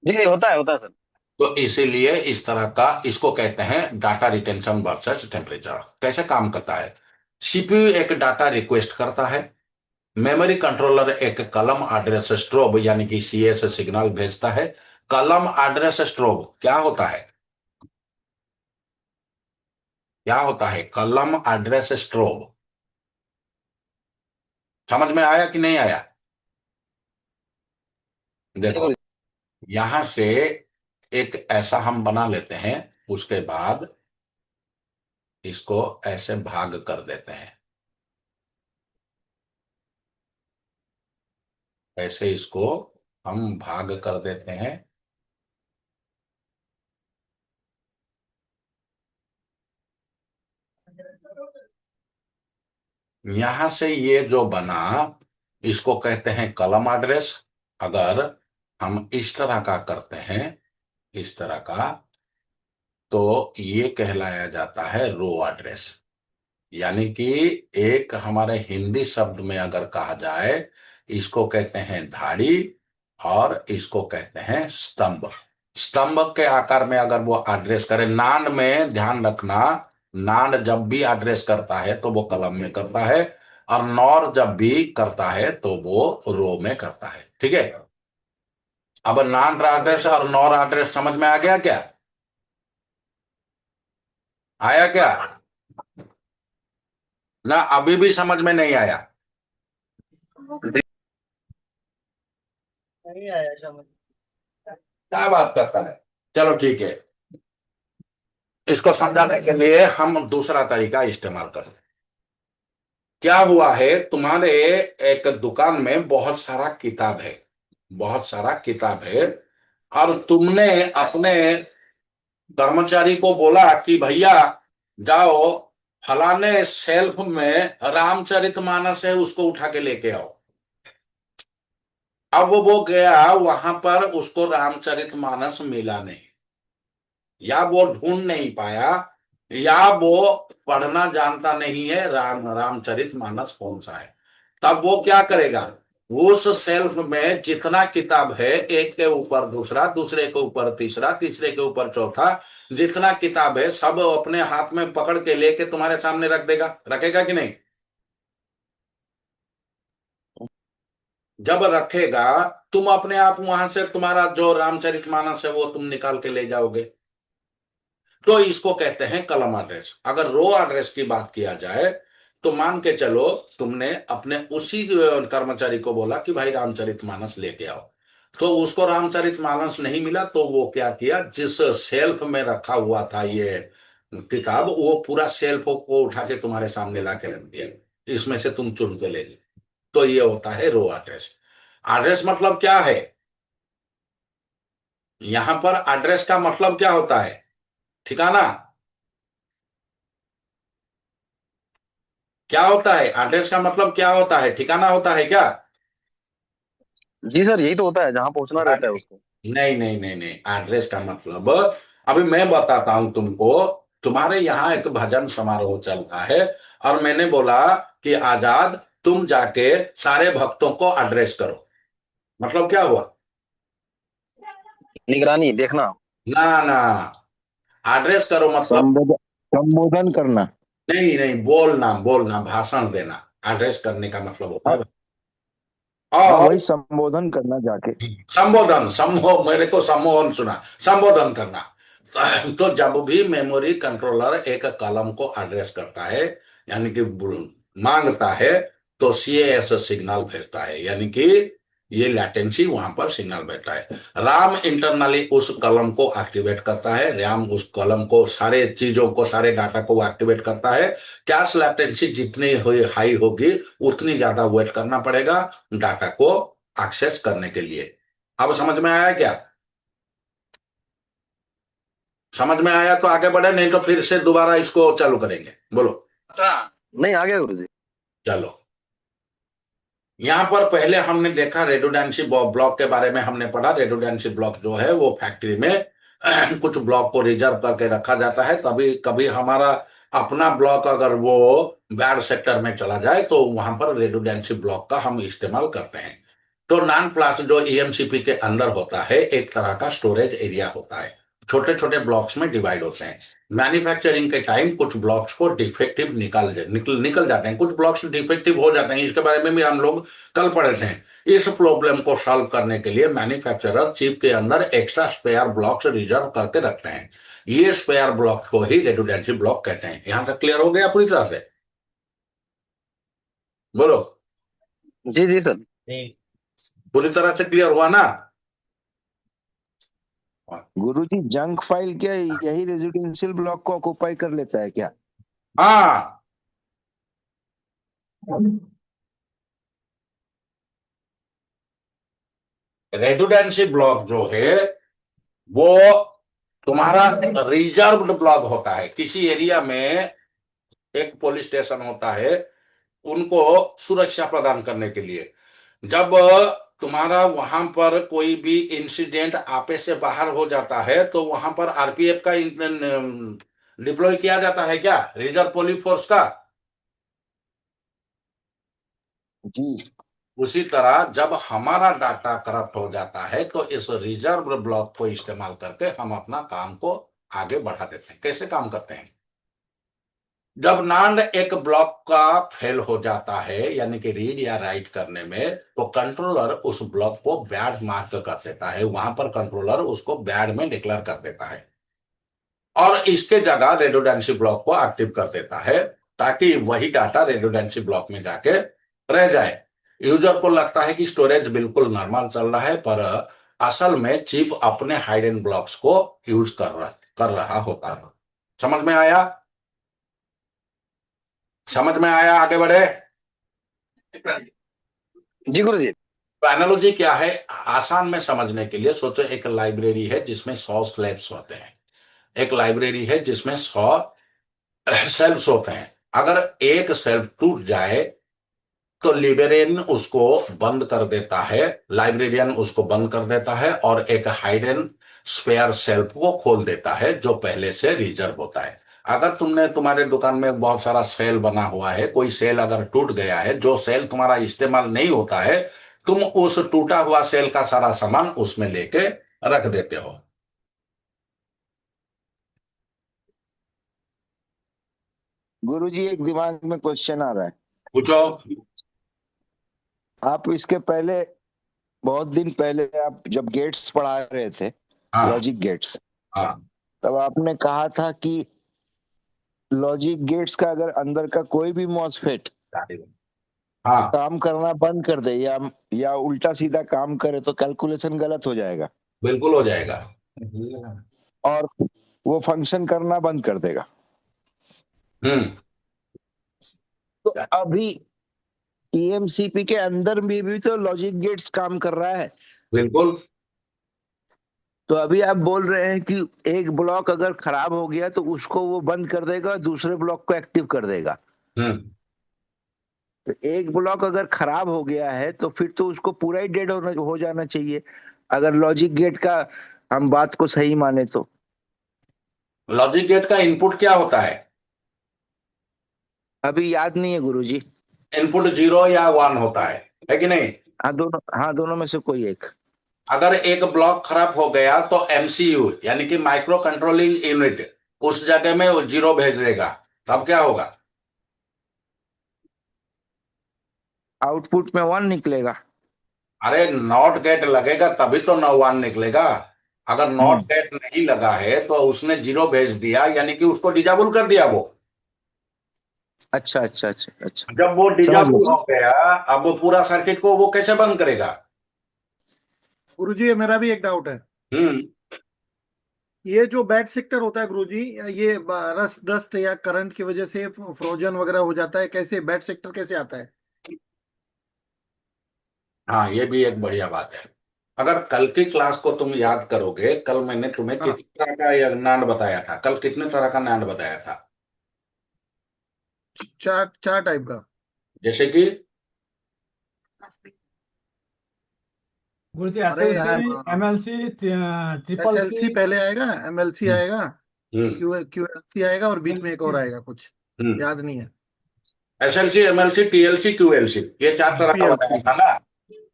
जी होता है सर। तो इसीलिए इस तरह का इसको कहते हैं डाटा रिटेंशन वर्सेस टेम्परेचर। कैसे काम करता है? सीपीयू एक डाटा रिक्वेस्ट करता है, मेमोरी कंट्रोलर एक कलम एड्रेस स्ट्रोब यानी कि सीएस सिग्नल भेजता है। कलम एड्रेस स्ट्रोब क्या होता है? क्या होता है कलम एड्रेस स्ट्रोब? समझ में आया कि नहीं आया? जी देखो, गुरु यहां से एक ऐसा हम बना लेते हैं, उसके बाद इसको ऐसे भाग कर देते हैं, ऐसे इसको हम भाग कर देते हैं। यहां से ये जो बना, इसको कहते हैं कलम एड्रेस। अगर हम इस तरह का करते हैं, इस तरह का, तो ये कहलाया जाता है रो एड्रेस। यानी कि एक हमारे हिंदी शब्द में अगर कहा जाए, इसको कहते हैं धाड़ी और इसको कहते हैं स्तंभ। स्तंभ के आकार में अगर वो एड्रेस करे, नान में ध्यान रखना, नान जब भी एड्रेस करता है तो वो कलम में करता है, और नॉर जब भी करता है तो वो रो में करता है। ठीक है, अब नान एड्रेस और नॉर एड्रेस समझ में आ गया क्या? आया क्या? ना अभी भी समझ में नहीं आया? नहीं आया समझ। क्या बात करता है? चलो ठीक है, इसको समझाने के लिए हम दूसरा तरीका इस्तेमाल करते हैं। क्या हुआ है, तुम्हारे एक दुकान में बहुत सारा किताब है, बहुत सारा किताब है, और तुमने अपने कर्मचारी को बोला कि भैया जाओ फलाने शेल्फ में रामचरितमानस है, उसको उठा के लेके आओ। अब वो गया वहां पर, उसको रामचरितमानस मिला नहीं, या वो ढूंढ नहीं पाया, या वो पढ़ना जानता नहीं है रामचरितमानस कौन सा है। तब वो क्या करेगा? उस सेल्फ में जितना किताब है, एक के ऊपर दूसरा, दूसरे के ऊपर तीसरा, तीसरे के ऊपर चौथा, जितना किताब है सब अपने हाथ में पकड़ के लेके तुम्हारे सामने रख देगा। रखेगा कि नहीं? जब रखेगा, तुम अपने आप वहां से तुम्हारा जो रामचरितमानस है वो तुम निकाल के ले जाओगे। तो इसको कहते हैं कलम एड्रेस। अगर रो एड्रेस की बात किया जाए, तो मान के चलो तुमने अपने उसी कर्मचारी को बोला कि भाई रामचरितमानस लेके आओ, तो उसको रामचरितमानस नहीं मिला, तो वो क्या किया, जिस सेल्फ में रखा हुआ था ये किताब, वो पूरा सेल्फ को उठा के तुम्हारे सामने ला के रख दिया, इसमें से तुम चुन के ले ली। तो ये होता है रो एड्रेस। एड्रेस मतलब क्या है? यहां पर एड्रेस का मतलब क्या होता है? ठिकाना। क्या होता है एड्रेस का मतलब? क्या होता है? ठिकाना होता है क्या? जी सर, यही तो होता है जहाँ पहुंचना रहता है उसको। नहीं नहीं नहीं नहीं, एड्रेस का मतलब, अभी मैं बताता हूं तुमको। तुम्हारे यहाँ एक भजन समारोह चल रहा है, और मैंने बोला कि आजाद तुम जाके सारे भक्तों को एड्रेस करो। मतलब क्या हुआ? निगरानी देखना। ना ना, एड्रेस करो मतलब, संबोधन संबोधन करना। नहीं नहीं, बोलना, बोलना, भाषण देना। एड्रेस करने का मतलब होता है, हाँ और वही संबोधन करना जाके। संबोधन मेरे को सम्मोहन सुना, संबोधन करना। तो जब भी मेमोरी कंट्रोलर एक कॉलम को एड्रेस करता है, यानी कि मांगता है, तो सीएस सिग्नल भेजता है, यानी कि ये लैटेंसी वहां पर सिग्नल भेजता है। राम इंटरनली उस कॉलम को एक्टिवेट करता है, रैम उस कॉलम को, सारे चीजों को, सारे डाटा को एक्टिवेट करता है। कैश लैटेंसी जितनी हाई होगी उतनी ज्यादा वेट करना पड़ेगा डाटा को एक्सेस करने के लिए। अब समझ में आया क्या? समझ में आया तो आगे बढ़े, नहीं तो फिर से दोबारा इसको चालू करेंगे। बोलो। नहीं, आ गया गुरुजी। चलो, यहां पर पहले हमने देखा रेडुडेंसी ब्लॉक के बारे में हमने पढ़ा। रेडुडेंसी ब्लॉक जो है वो फैक्ट्री में कुछ ब्लॉक को रिजर्व करके रखा जाता है। कभी कभी हमारा अपना ब्लॉक अगर वो बैड सेक्टर में चला जाए तो वहां पर रेडुडेंसी ब्लॉक का हम इस्तेमाल करते हैं। तो नॉन फ्लैश जो ईएमसीपी के अंदर होता है एक तरह का स्टोरेज एरिया होता है, छोटे छोटे ब्लॉक्स में डिवाइड होते हैं। मैन्युफैक्चरिंग के टाइम कुछ ब्लॉक्स को डिफेक्टिव निकल जाते हैं, कुछ ब्लॉक्स डिफेक्टिव हो जाते हैं। इसके बारे में भी हम लोग कल पढ़े थे। इस प्रॉब्लम को सॉल्व करने के लिए मैन्युफैक्चरर चिप के अंदर एक्स्ट्रा स्पेयर ब्लॉक्स रिजर्व करके रखते हैं। ये स्पेयर ब्लॉक को ही रेडुडेंसी ब्लॉक कहते हैं। यहां तक क्लियर हो गया पूरी तरह से? बोलो। जी जी सर। ठीक। पूरी तरह से क्लियर हुआ ना? गुरुजी जंक फाइल क्या यही रेजिडेंशियल ब्लॉक को ऑक्युपाई कर लेता है क्या? हाँ, रेडुडेंसी ब्लॉक जो है वो तुम्हारा रिजर्व्ड ब्लॉक होता है। किसी एरिया में एक पुलिस स्टेशन होता है उनको सुरक्षा प्रदान करने के लिए। जब तुम्हारा वहां पर कोई भी इंसिडेंट आपे से बाहर हो जाता है तो वहां पर आरपीएफ का डिप्लॉय किया जाता है, क्या रिजर्व पुलिस फोर्स का। जी। उसी तरह जब हमारा डाटा करप्ट हो जाता है तो इस रिजर्व ब्लॉक को इस्तेमाल करके हम अपना काम को आगे बढ़ा देते हैं। कैसे काम करते हैं? जब नांड एक ब्लॉक का फेल हो जाता है, यानी कि रीड या राइट करने में, तो कंट्रोलर उस ब्लॉक को बैड मार्क कर देता है। वहां पर कंट्रोलर उसको बैड में डिक्लेयर कर देता है और इसके जगह रेडुडेंसी ब्लॉक को एक्टिव कर देता है ताकि वही डाटा रेडुडेंसी ब्लॉक में जाके रह जाए। यूजर को लगता है कि स्टोरेज बिल्कुल नॉर्मल चल रहा है, पर असल में चिप अपने हाइडन ब्लॉक्स को यूज कर रहा होता है। समझ में आया? समझ में आया? आगे बढ़े। जी गुरुजी। तो एनालॉजी क्या है आसान में समझने के लिए? सोचो एक लाइब्रेरी है जिसमें 100 स्लैब्स होते हैं, एक लाइब्रेरी है जिसमें 100 सेल्फ्स होते हैं। अगर एक सेल्फ टूट जाए तो लिब्रेरियन उसको बंद कर देता है, लाइब्रेरियन उसको बंद कर देता है और एक हाइडन स्पेयर सेल्फ को खोल देता है जो पहले से रिजर्व होता है। अगर तुमने तुम्हारे दुकान में बहुत सारा सेल बना हुआ है, कोई सेल अगर टूट गया है, जो सेल तुम्हारा इस्तेमाल नहीं होता है, तुम उस टूटा हुआ सेल का सारा सामान उसमें लेके रख देते हो। गुरुजी एक दिमाग में क्वेश्चन आ रहा है। पूछो। आप इसके पहले बहुत दिन पहले आप जब गेट्स पढ़ा रहे थे, हाँ लॉजिक गेट्स, हाँ तब आपने कहा था कि लॉजिक गेट्स का अगर अंदर का कोई भी मॉसफेट हाँ, काम करना बंद कर दे या उल्टा सीधा काम करे तो कैलकुलेशन गलत हो जाएगा बिल्कुल हो जाएगा। और वो फंक्शन करना बंद कर देगा। हम्म। तो अभी ईएमसीपी के अंदर भी तो लॉजिक गेट्स काम कर रहा है। बिल्कुल। तो अभी आप बोल रहे हैं कि एक ब्लॉक अगर खराब हो गया तो उसको वो बंद कर देगा और दूसरे ब्लॉक को एक्टिव कर देगा। हम्म। तो एक ब्लॉक अगर खराब हो गया है तो फिर तो उसको पूरा ही डेड हो जाना चाहिए, अगर लॉजिक गेट का हम बात को सही माने तो। लॉजिक गेट का इनपुट क्या होता है? अभी याद नहीं है गुरुजी। इनपुट 0 या 1 होता है कि नहीं? हाँ दोनों में से कोई एक। अगर एक ब्लॉक खराब हो गया तो एमसीयू यानी कि माइक्रो कंट्रोलिंग यूनिट उस जगह में 0 भेज देगा। तब क्या होगा? आउटपुट में 1 निकलेगा। अरे नॉट गेट लगेगा तभी तो no 1 निकलेगा। अगर नॉट गेट नहीं लगा है तो उसने 0 भेज दिया, यानी कि उसको डिजाबल कर दिया वो। अच्छा अच्छा अच्छा अच्छा, जब वो समझ डिजाबल गया। हो गया, अब वो पूरा सर्किट को वो कैसे बंद करेगा? गुरुजी ये मेरा भी एक डाउट है। हम्म। ये जो बैड सेक्टर होता है गुरुजी, ये रस दस्त या करंट की वजह से फ्रोजन वगैरह हो जाता है, कैसे बैड सेक्टर कैसे आता है? हाँ, ये भी एक बढ़िया बात है। अगर कल की क्लास को तुम याद करोगे, कल मैंने तुम्हें हाँ। कितने तरह का ये नांड बताया था? कल कितने तरह का नांड बताया था? चार चार टाइप का। जैसे कि गुरुजी अरे एसएलसी, एमएलसी, ट्रिपल एसएलसी सी। पहले आएगा, एमएलसी हम्म। आएगा, हम्म। क्यूएलसी आएगा, और बीच में एक और आएगा कुछ हम्म। याद नहीं है। एसएलसी, एमएलसी, टीएलसी, क्यूएलसी, ये 4 तरह का बताया पीएलसी। था ना।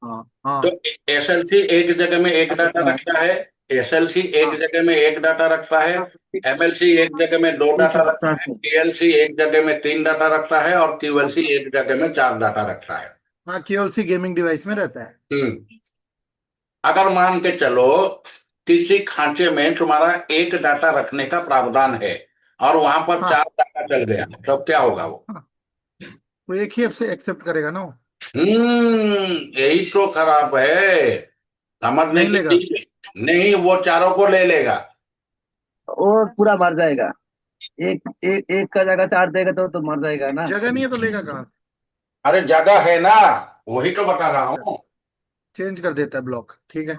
हाँ तो हाँ। एसएलसी एक जगह में एक डाटा रखता है, एसएलसी एक जगह में एक डाटा रखता है, एमएलसी एक जगह में 2 डाटा रखता है, टीएलसी एक जगह में 3 डाटा रखता है, और क्यूएलसी एक जगह में 4 डाटा रखता है। हाँ, क्यूएलसी गेमिंग डिवाइस में रहता है। हम्म। अगर मान के चलो किसी खांचे में तुम्हारा एक डाटा रखने का प्रावधान है और वहां पर हाँ 4 डाटा चल गया, तो क्या होगा वो? हाँ, वो एक ही से एक्सेप्ट करेगा ना वो। यही तो खराब है, समझने नहीं की लेगा। चीज है। नहीं, वो चारों को ले लेगा। और पूरा मर जाएगा। एक का जगह 4 देगा तो मर जाएगा ना। जगह नहीं है तो लेगा कहाँ अरे जगह है ना, वही तो बता रहा से? हूँ। चेंज कर देता है ब्लॉक, ठीक है।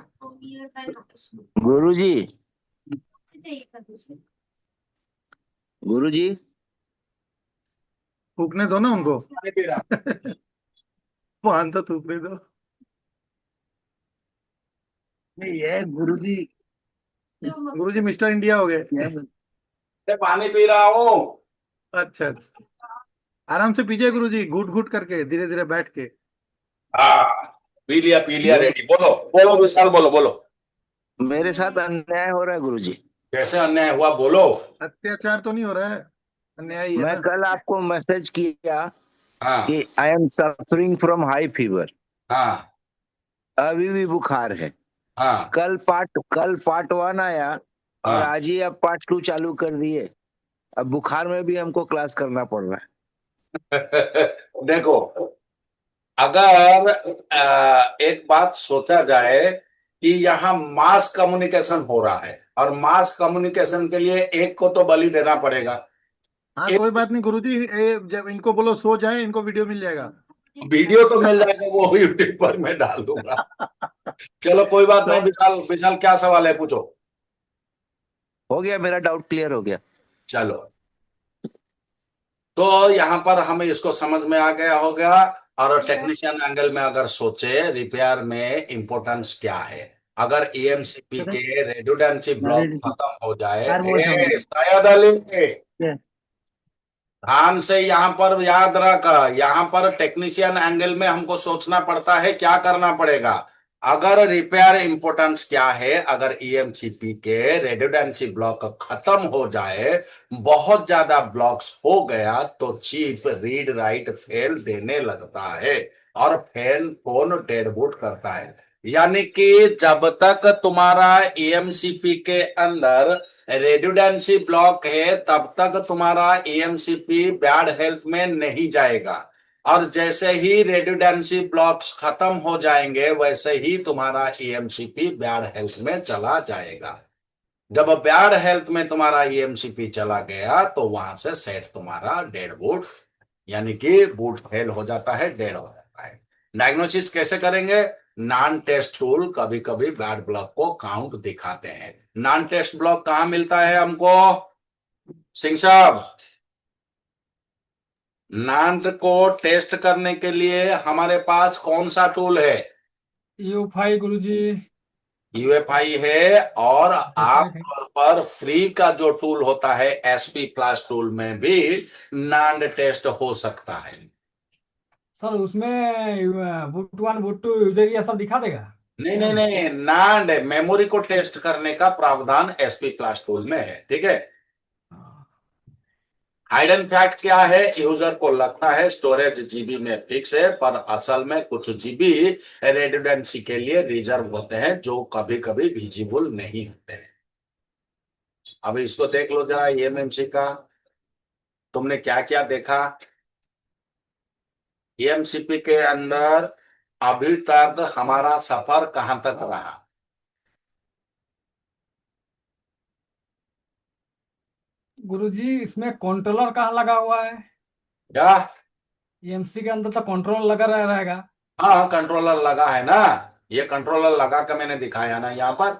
गुरुजी, गुरुजी, थूकने दो ना उनको। पानी पी रहा। पान तो थूकने दो। नहीं ये गुरुजी गुरुजी मिस्टर इंडिया हो गए। ये अरे पानी पी रहा हूँ। अच्छा अच्छा, आराम से पीजिए गुरुजी, घूट घूट करके, धीरे धीरे बैठ के। हाँ, पी लिया पी लिया, गुरु, रेडी। बोलो बोलो विशाल, बोलो बोलो। मेरे साथ अन्याय हो रहा है गुरुजी। कैसे अन्याय हुआ, बोलो। अत्याचार तो नहीं हो रहा है, अन्याय ही है मैं ना। कल आपको मैसेज किया हाँ। कि I am suffering from high fever, हाँ। अभी भी बुखार है। हाँ। कल पार्ट 1 आया और हाँ। आज ही अब पार्ट 2 चालू कर दिए। अब बुखार में भी हमको क्लास करना पड़ रहा है। देखो, अगर एक बात सोचा जाए कि यहाँ मास कम्युनिकेशन हो रहा है, और मास कम्युनिकेशन के लिए एक को तो बलि देना पड़ेगा। हाँ एक कोई बात नहीं गुरुजी, जब इनको बोलो सो जाए, इनको वीडियो मिल जाएगा। वीडियो तो मिल जाएगा, वो यूट्यूब पर मैं डाल दूंगा। चलो कोई बात नहीं, तो विशाल विशाल क्या सवाल है, पूछो। हो गया, मेरा डाउट क्लियर हो गया। चलो, तो यहाँ पर हमें इसको समझ में आ गया होगा। और टेक्नीशियन एंगल में अगर सोचे, रिपेयर में इंपॉर्टेंस क्या है? अगर ईएमसीपी के रेडुडेंसी ब्लॉक खत्म हो जाए, शायद अली ध्यान से यहाँ पर याद रख, यहाँ पर टेक्नीशियन एंगल में हमको सोचना पड़ता है, क्या करना पड़ेगा। अगर रिपेयर इंपोर्टेंस क्या है, अगर ईएमसीपी के रेडुडेंसी ब्लॉक खत्म हो जाए, बहुत ज्यादा ब्लॉक्स हो गया, तो चिप रीड राइट फेल देने लगता है और फैन फोन डेड बूट करता है। यानी कि जब तक तुम्हारा ईएमसीपी के अंदर रेडुडेंसी ब्लॉक है, तब तक तुम्हारा ईएमसीपी बैड हेल्थ में नहीं जाएगा। और जैसे ही रेडुडेंसी ब्लॉक्स खत्म हो जाएंगे, वैसे ही तुम्हारा ईएमसीपी बैड हेल्थ में चला जाएगा। जब बैड हेल्थ में तुम्हारा ईएमसीपी चला गया, तो वहां से सेट तुम्हारा डेड बूट, यानी कि बूट फेल हो जाता है, डेड हो जाता है। डायग्नोसिस कैसे करेंगे? नॉन टेस्ट टूल कभी कभी बैड ब्लॉक को काउंट दिखाते हैं। नॉन टेस्ट ब्लॉक कहां मिलता है हमको, सिंह साहब? नान को टेस्ट करने के लिए हमारे पास कौन सा टूल है? यूफाई गुरुजी। यूएफआई है, और आमतौर पर फ्री का जो टूल होता है एसपी प्लस टूल में भी नॉन टेस्ट हो सकता है। सर उसमें बुट वन बुट टू यूजर ये सब दिखा देगा? नहीं नहीं नहीं, नॉन मेमोरी को टेस्ट करने का प्रावधान एसपी प्लस टूल में है, ठीक है। हाइडन फैक्ट क्या है? यूजर को लगता है स्टोरेज जीबी में फिक्स है, पर असल में कुछ जीबी रेडंडेंसी के लिए रिजर्व होते हैं, जो कभी कभी विजिबल नहीं होते हैं। अब इसको देख लो जरा, ईएमएमसी का तुमने क्या क्या देखा? ईएमसीपी के अंदर अभी तक हमारा सफर कहां तक रहा? गुरुजी इसमें कंट्रोलर कहाँ लगा हुआ है? क्या? ईएमसी के अंदर तो कंट्रोल लगा रहेगा। हाँ, कंट्रोलर लगा है ना। ये कंट्रोलर लगा के मैंने दिखाया ना यहाँ पर।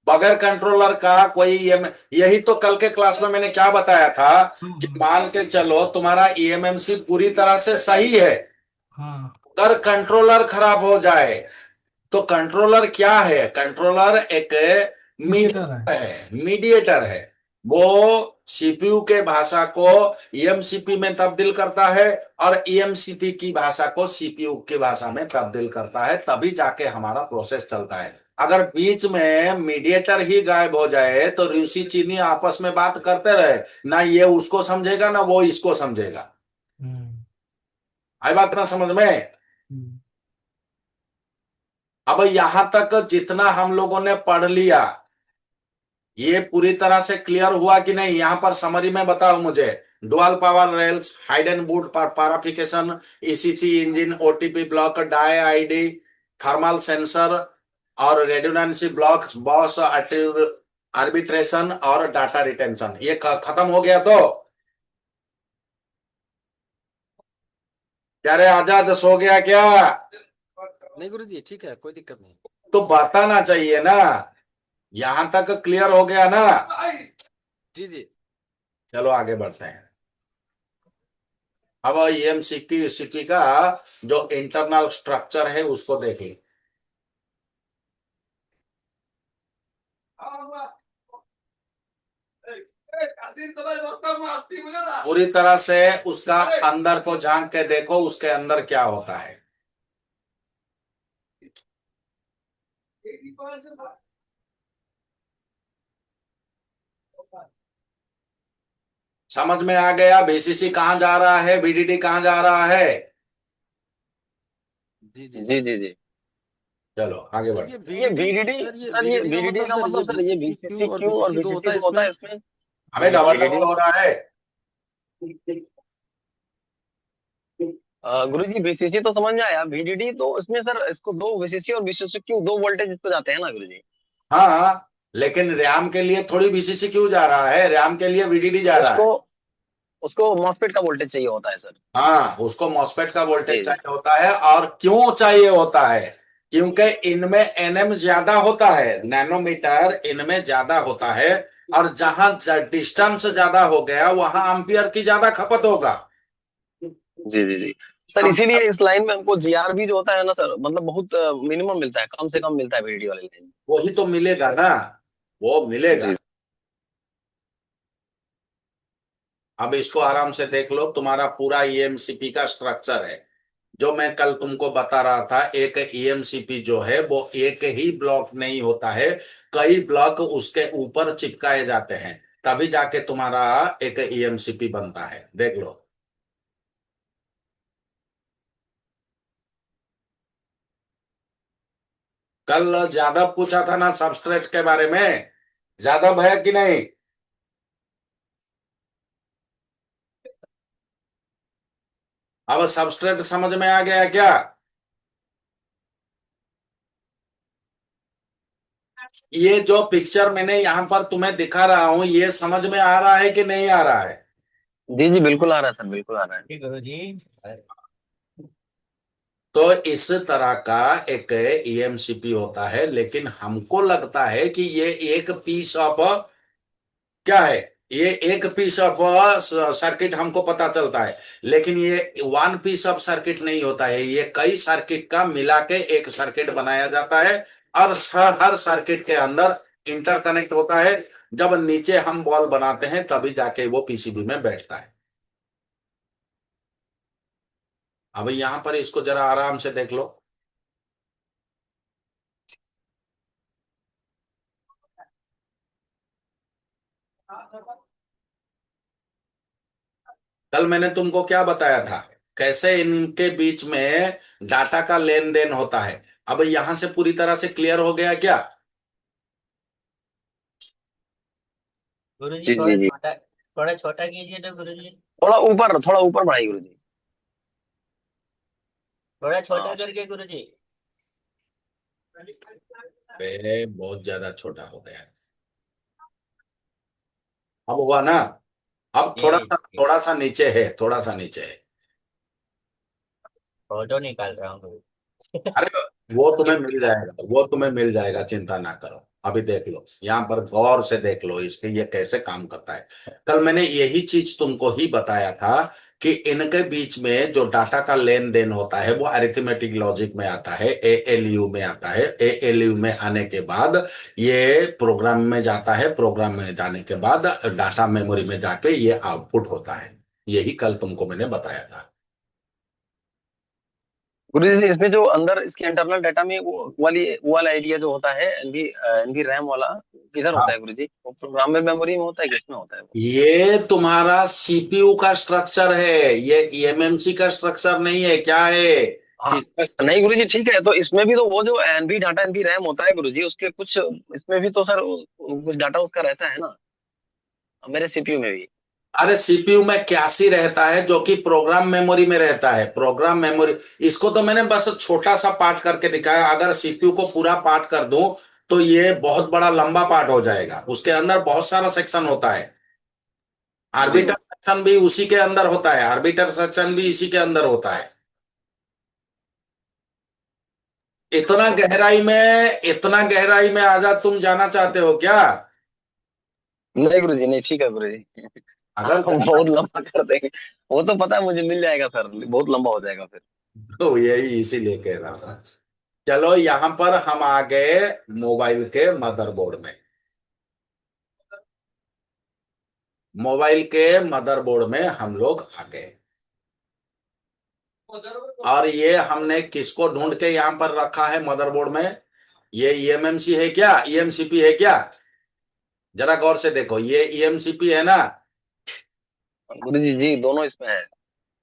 बगैर कंट्रोलर का कोई यही तो कल के क्लास में मैंने क्या बताया था कि मान के चलो तुम्हारा ईएमएमसी पूरी तरह से सही है, हाँ। अगर कंट्रोलर खराब हो जाए तो कंट्रोलर क्या है? कंट्रोलर एक इंडिकेटर है। मीडिएटर है। वो सीपीयू के भाषा को ईएमसीपी में तब्दील करता है और ईएमसीपी की भाषा को सीपीयू की भाषा में तब्दील करता है, तभी जाके हमारा प्रोसेस चलता है। अगर बीच में मीडिएटर ही गायब हो जाए तो रूसी चीनी आपस में बात करते रहे, ना ये उसको समझेगा ना वो इसको समझेगा। हम्म। आई बात ना समझ में? हम्म। अब यहां तक जितना हम लोगों ने पढ़ लिया, ये पूरी तरह से क्लियर हुआ कि नहीं? यहां पर समरी में बताओ मुझे। Dual power rails, hidden boot verification, ECC engine, OTP block, die ID, thermal sensor और रेडुंडेंसी ब्लॉक, बॉस आर्बिट्रेशन और डाटा रिटेंशन, ये खत्म हो गया तो क्या रे आजाद, सो गया क्या? नहीं गुरुजी ठीक है, कोई दिक्कत नहीं। तो बताना चाहिए ना। यहां तक क्लियर हो गया ना? जी जी। चलो आगे बढ़ते हैं। अब ईएमसीपी सीपी का जो इंटरनल स्ट्रक्चर है उसको देखें। पूरी तरह से उसका अंदर को झांक के देखो, उसके अंदर क्या होता है। समझ में आ गया? बीसीसी कहां जा रहा है, बीडीडी कहां जा रहा है? जी जी जी जी जी। चलो आगे सर बढ़। ये ये बीडीडी, बीडीडी सर ये सर, ये बीडीडी का बीडीडी मतलब का सर ये मतलब सर, ये बीसीसी क्यू बीसीसी और क्यू और बीसीसी 2 बीसीसी होता है टू होता इसमें। है इसमें। हमें डबल बीडीडी। डबल हो रहा है। गुरुजी बीसीसी तो समझ में आया, बीडीडी तो इसमें सर, इसको दो बीसीसी और बीसीसी क्यू, दो वोल्टेज इसको जाते हैं ना गुरुजी? हाँ, लेकिन रैम के लिए थोड़ी बीसीसी क्यों जा रहा है, रैम के लिए बीडीडी जा रहा उसको है। उसको मॉसफेट का वोल्टेज चाहिए होता है सर। हाँ, उसको मॉसफेट का वोल्टेज जी जी। चाहिए होता है। और क्यों चाहिए होता है? क्योंकि इनमें एनएम ज्यादा होता है, नैनोमीटर इनमें ज्यादा होता है, और जहां डिस्टेंस ज्यादा हो गया वहां एम्पियर की ज्यादा खपत होगा। जी जी जी। सर इसीलिए इस लाइन में हमको जीआरबी जो होता है ना सर, मतलब बहुत मिनिमम मिलता है, कम से कम मिलता है बीडीडी वाली लाइन में। वही तो मिलेगा ना, वो मिलेगा। जी। अब इसको आराम से देख लो, तुम्हारा पूरा ईएमसीपी का स्ट्रक्चर है जो मैं कल तुमको बता रहा था। एक ईएमसीपी जो है वो एक ही ब्लॉक नहीं होता है, कई ब्लॉक उसके ऊपर चिपकाए जाते हैं, तभी जाके तुम्हारा एक ईएमसीपी बनता है। देख लो। कल ज्यादा पूछा था ना सबस्ट्रेट के बारे में, ज्यादा भय कि नहीं? अब सबस्ट्रेट समझ में आ गया क्या? ये जो पिक्चर मैंने यहां पर तुम्हें दिखा रहा हूं, ये समझ में आ रहा है कि नहीं आ रहा है? जी जी बिल्कुल आ रहा है सर, बिल्कुल आ रहा है। जी गुरु जी। तो इस तरह का एक ईएमसीपी होता है, लेकिन हमको लगता है कि ये एक पीस ऑफ क्या है, ये एक पीस ऑफ सर्किट हमको पता चलता है, लेकिन ये वन पीस ऑफ सर्किट नहीं होता है, ये कई सर्किट का मिला के एक सर्किट बनाया जाता है। और हर सर्किट के अंदर इंटरकनेक्ट होता है। जब नीचे हम बॉल बनाते हैं तभी जाके वो पीसीबी में बैठता है। अब यहां पर इसको जरा आराम से देख लो। कल मैंने तुमको क्या बताया था, कैसे इनके बीच में डाटा का लेन देन होता है। अब यहां से पूरी तरह से क्लियर हो गया क्या? गुरुजी जी जी जी। थोड़ा छोटा कीजिए तो गुरुजी, थोड़ा ऊपर बढ़ाइए गुरुजी। थोड़ा छोटा हाँ, करके गुरुजी। बहुत ज्यादा छोटा हो गया। अब हुआ ना? अब थोड़ा सा, ये थोड़ा सा नीचे है, थोड़ा सा नीचे है। फोटो निकाल रहा हूँ गुरुजी। अरे वो तुम्हें मिल जाएगा, वो तुम्हें मिल जाएगा, चिंता ना करो। अभी देख लो, यहाँ पर गौर से देख लो इसके, ये कैसे काम करता है। कल मैंने यही चीज तुमको ही बताया था कि इनके बीच में जो डाटा का लेन देन होता है वो अरिथमेटिक लॉजिक में आता है, एएलयू में आता है। एएलयू में आने के बाद ये प्रोग्राम में जाता है, प्रोग्राम में जाने के बाद डाटा मेमोरी में जाके ये आउटपुट होता है। यही कल तुमको मैंने बताया था। गुरुजी इसमें जो अंदर इसके इंटरनल डाटा में वो वाला आइडिया जो होता है एनवी एनवी रैम वाला, किधर होता है गुरुजी? वो प्रोग्रामेबल मेमोरी में होता है, किसमें होता है वो? ये तुम्हारा सीपीयू का स्ट्रक्चर है, ये ईएमएमसी का स्ट्रक्चर नहीं है। क्या है? हाँ। किसका नहीं गुरुजी ठीक है, तो इसमें भी तो वो जो एनवी डाटा एनवी रैम होता है गुरुजी, उसके कुछ इसमें भी तो सर कुछ डाटा उसका रहता है ना, मेरे सीपीयू में भी। अरे सीपीयू में क्यासी रहता है जो कि प्रोग्राम मेमोरी में रहता है, प्रोग्राम मेमोरी। इसको तो मैंने बस छोटा सा पार्ट करके दिखाया, अगर सीपीयू को पूरा पार्ट कर दूं तो ये बहुत बड़ा लंबा पार्ट हो जाएगा। उसके अंदर बहुत सारा सेक्शन होता है। जी आर्बिटर सेक्शन भी उसी के अंदर होता है, आर्बिटर सेक्शन भी इसी के अंदर होता है। इतना गहराई में आजाद तुम जाना चाहते हो क्या? नहीं गुरुजी, नहीं ठीक है गुरुजी। अगर हम जाना बहुत लंबा कर देंगे, वो तो पता है मुझे, मिल जाएगा सर, बहुत लंबा हो जाएगा फिर। तो यही इसीलिए कह रहा था। चलो यहां पर हम आ गए मोबाइल के मदरबोर्ड में। मोबाइल के मदरबोर्ड में हम लोग आ गए, और ये हमने किसको ढूंढ के यहां पर रखा है मदरबोर्ड में? ये ईएमएमसी है क्या, ईएमसीपी है क्या? जरा गौर से देखो, ये ईएमसीपी है ना? गुरुजी जी दोनों इसमें है।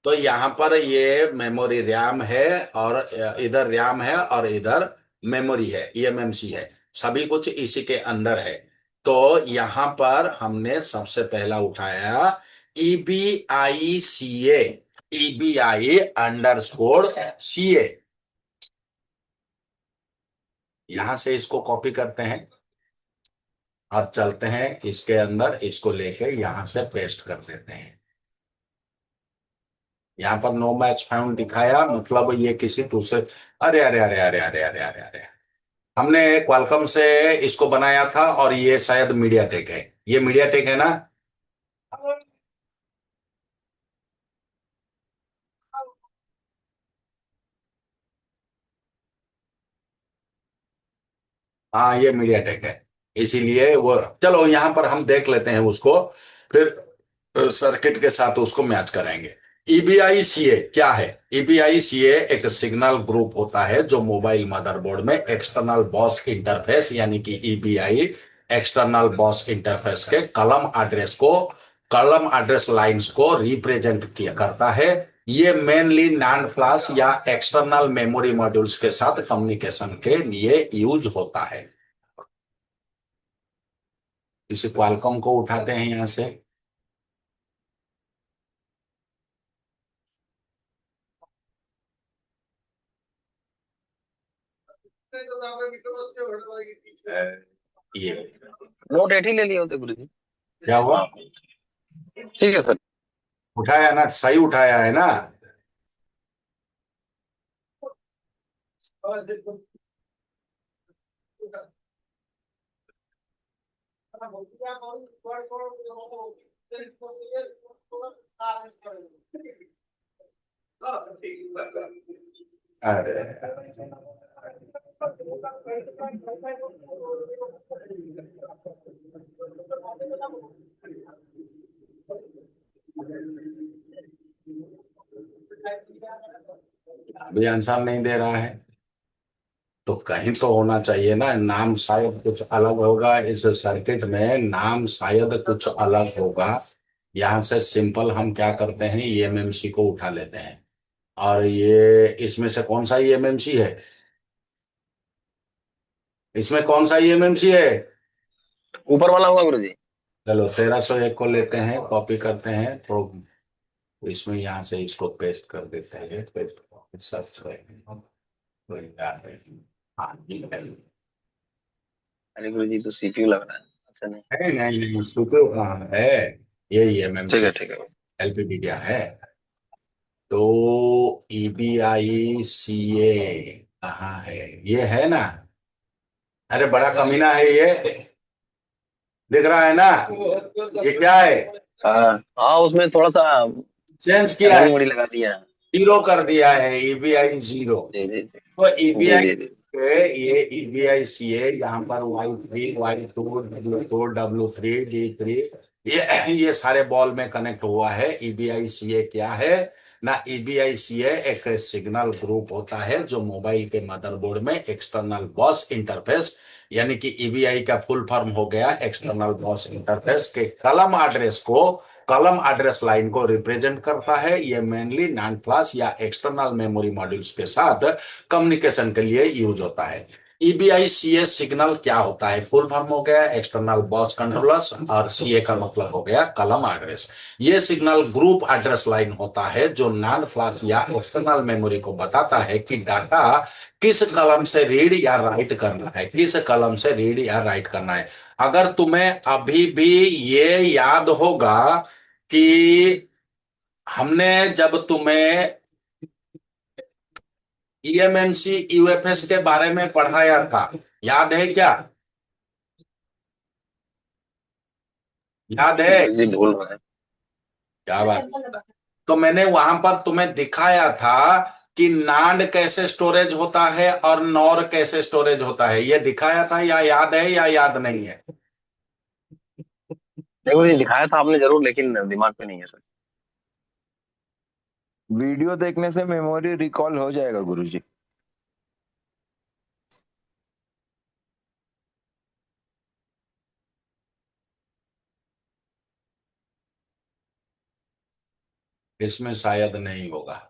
तो यहाँ पर ये मेमोरी रैम है, और इधर रैम है और इधर मेमोरी है, ईएमएमसी है। सभी कुछ इसी के अंदर है। तो यहाँ पर हमने सबसे पहला उठाया EBICA, EBI_CA। यहां से इसको कॉपी करते हैं और चलते हैं इसके अंदर, इसको लेके यहां से पेस्ट कर देते हैं। यहाँ पर नो मैच फाउंड दिखाया, मतलब ये किसी दूसरे। अरे अरे अरे अरे अरे अरे अरे अरे, हमने क्वालकॉम से इसको बनाया था और ये शायद मीडिया टेक है। ये मीडिया टेक है ना? हाँ ये मीडिया टेक है। इसीलिए वो, चलो यहाँ पर हम देख लेते हैं उसको, फिर सर्किट के साथ उसको मैच करेंगे। EBICA क्या है? EBICA एक सिग्नल ग्रुप होता है जो मोबाइल मदरबोर्ड में एक्सटर्नल बॉस इंटरफेस, यानी कि EBI एक्सटर्नल बॉस इंटरफेस के कलम एड्रेस लाइंस को रिप्रेजेंट किया करता है। ये मेनली नैंड फ्लैश या एक्सटर्नल मेमोरी मॉड्यूल्स के साथ कम्युनिकेशन के लिए यूज होता है। इसे क्वालकॉम को उठाते हैं यहां से। ये नोट 8 ही ले लिए होते गुरुजी। क्या हुआ? ठीक है सर। उठाया ना, सही उठाया है ना? अरे अभी आंसर नहीं दे रहा है, तो कहीं तो होना चाहिए ना। नाम शायद कुछ अलग होगा, इस सर्किट में नाम शायद कुछ अलग होगा। यहां से सिंपल हम क्या करते हैं, ईएमएमसी को उठा लेते हैं। और ये इसमें से कौन सा ईएमएमसी है, इसमें कौन सा ईएमएमसी है? ऊपर वाला होगा गुरुजी। चलो 1301 को लेते हैं, कॉपी करते हैं तो इसमें यहाँ से इसको पेस्ट कर देते हैं, पेस्ट सर्च करेंगे तो याद है। हाँ ये अरे गुरुजी तो सीपीयू लग रहा है। अच्छा नहीं, नहीं नहीं सुपर कहाँ है, ये ईएमएमसी ठीक है। एलपीडीआर है। तो ईबीआई कहाँ है, ये है ना? अरे बड़ा कमीना है ये, दिख रहा है ना? ये क्या है, हाँ उसमें थोड़ा सा चेंज किया है, रंग वड़ी लगा दिया है। जीरो कर दिया है, ईबीआई जीरो। जी जी तो जी ईबीआई जी जी ये ईबीआई सी है, यहाँ पर Y3 Y2 W2 W3 D3 ये सारे बॉल में कनेक्ट हुआ है। ईबीआई सी क्या है ना, ईबीआई सी एक सिग्नल ग्रुप होता है जो मोबाइल के मदरबोर्ड में एक्सटर्नल बस इंटरफेस, यानी कि ईबीआई का फुल फॉर्म हो गया एक्सटर्नल बस इंटरफेस के कलम एड्रेस लाइन को रिप्रेजेंट करता है। ये मेनली नॉन फ्लैश या एक्सटर्नल मेमोरी मॉड्यूल्स के साथ कम्युनिकेशन के लिए यूज होता है। ईबीआई सिग्नल क्या होता है, फुल फॉर्म हो गया एक्सटर्नल बस कंट्रोलर्स, और सीए का मतलब हो गया कलम एड्रेस। ये सिग्नल ग्रुप एड्रेस लाइन होता है जो नॉन फ्लैश या एक्सटर्नल मेमोरी को बताता है कि डाटा किस कलम से रीड या राइट करना है, किस कलम से रीड या राइट करना है। अगर तुम्हें अभी भी ये याद होगा कि हमने जब तुम्हें ईएमएमसी यूएफएस के बारे में पढ़ाया था, याद है क्या? याद है? गुरुजी भूल रहे हैं। क्या बात है? तो मैंने वहां पर तुम्हें दिखाया था कि नांड कैसे स्टोरेज होता है और नॉर कैसे स्टोरेज होता है, ये दिखाया था, या याद है या याद नहीं है? नहीं गुरुजी दिखाया था आपने जरूर, लेकिन दिमाग में नहीं है सर। वीडियो देखने से मेमोरी रिकॉल हो जाएगा गुरुजी। इसमें शायद नहीं होगा।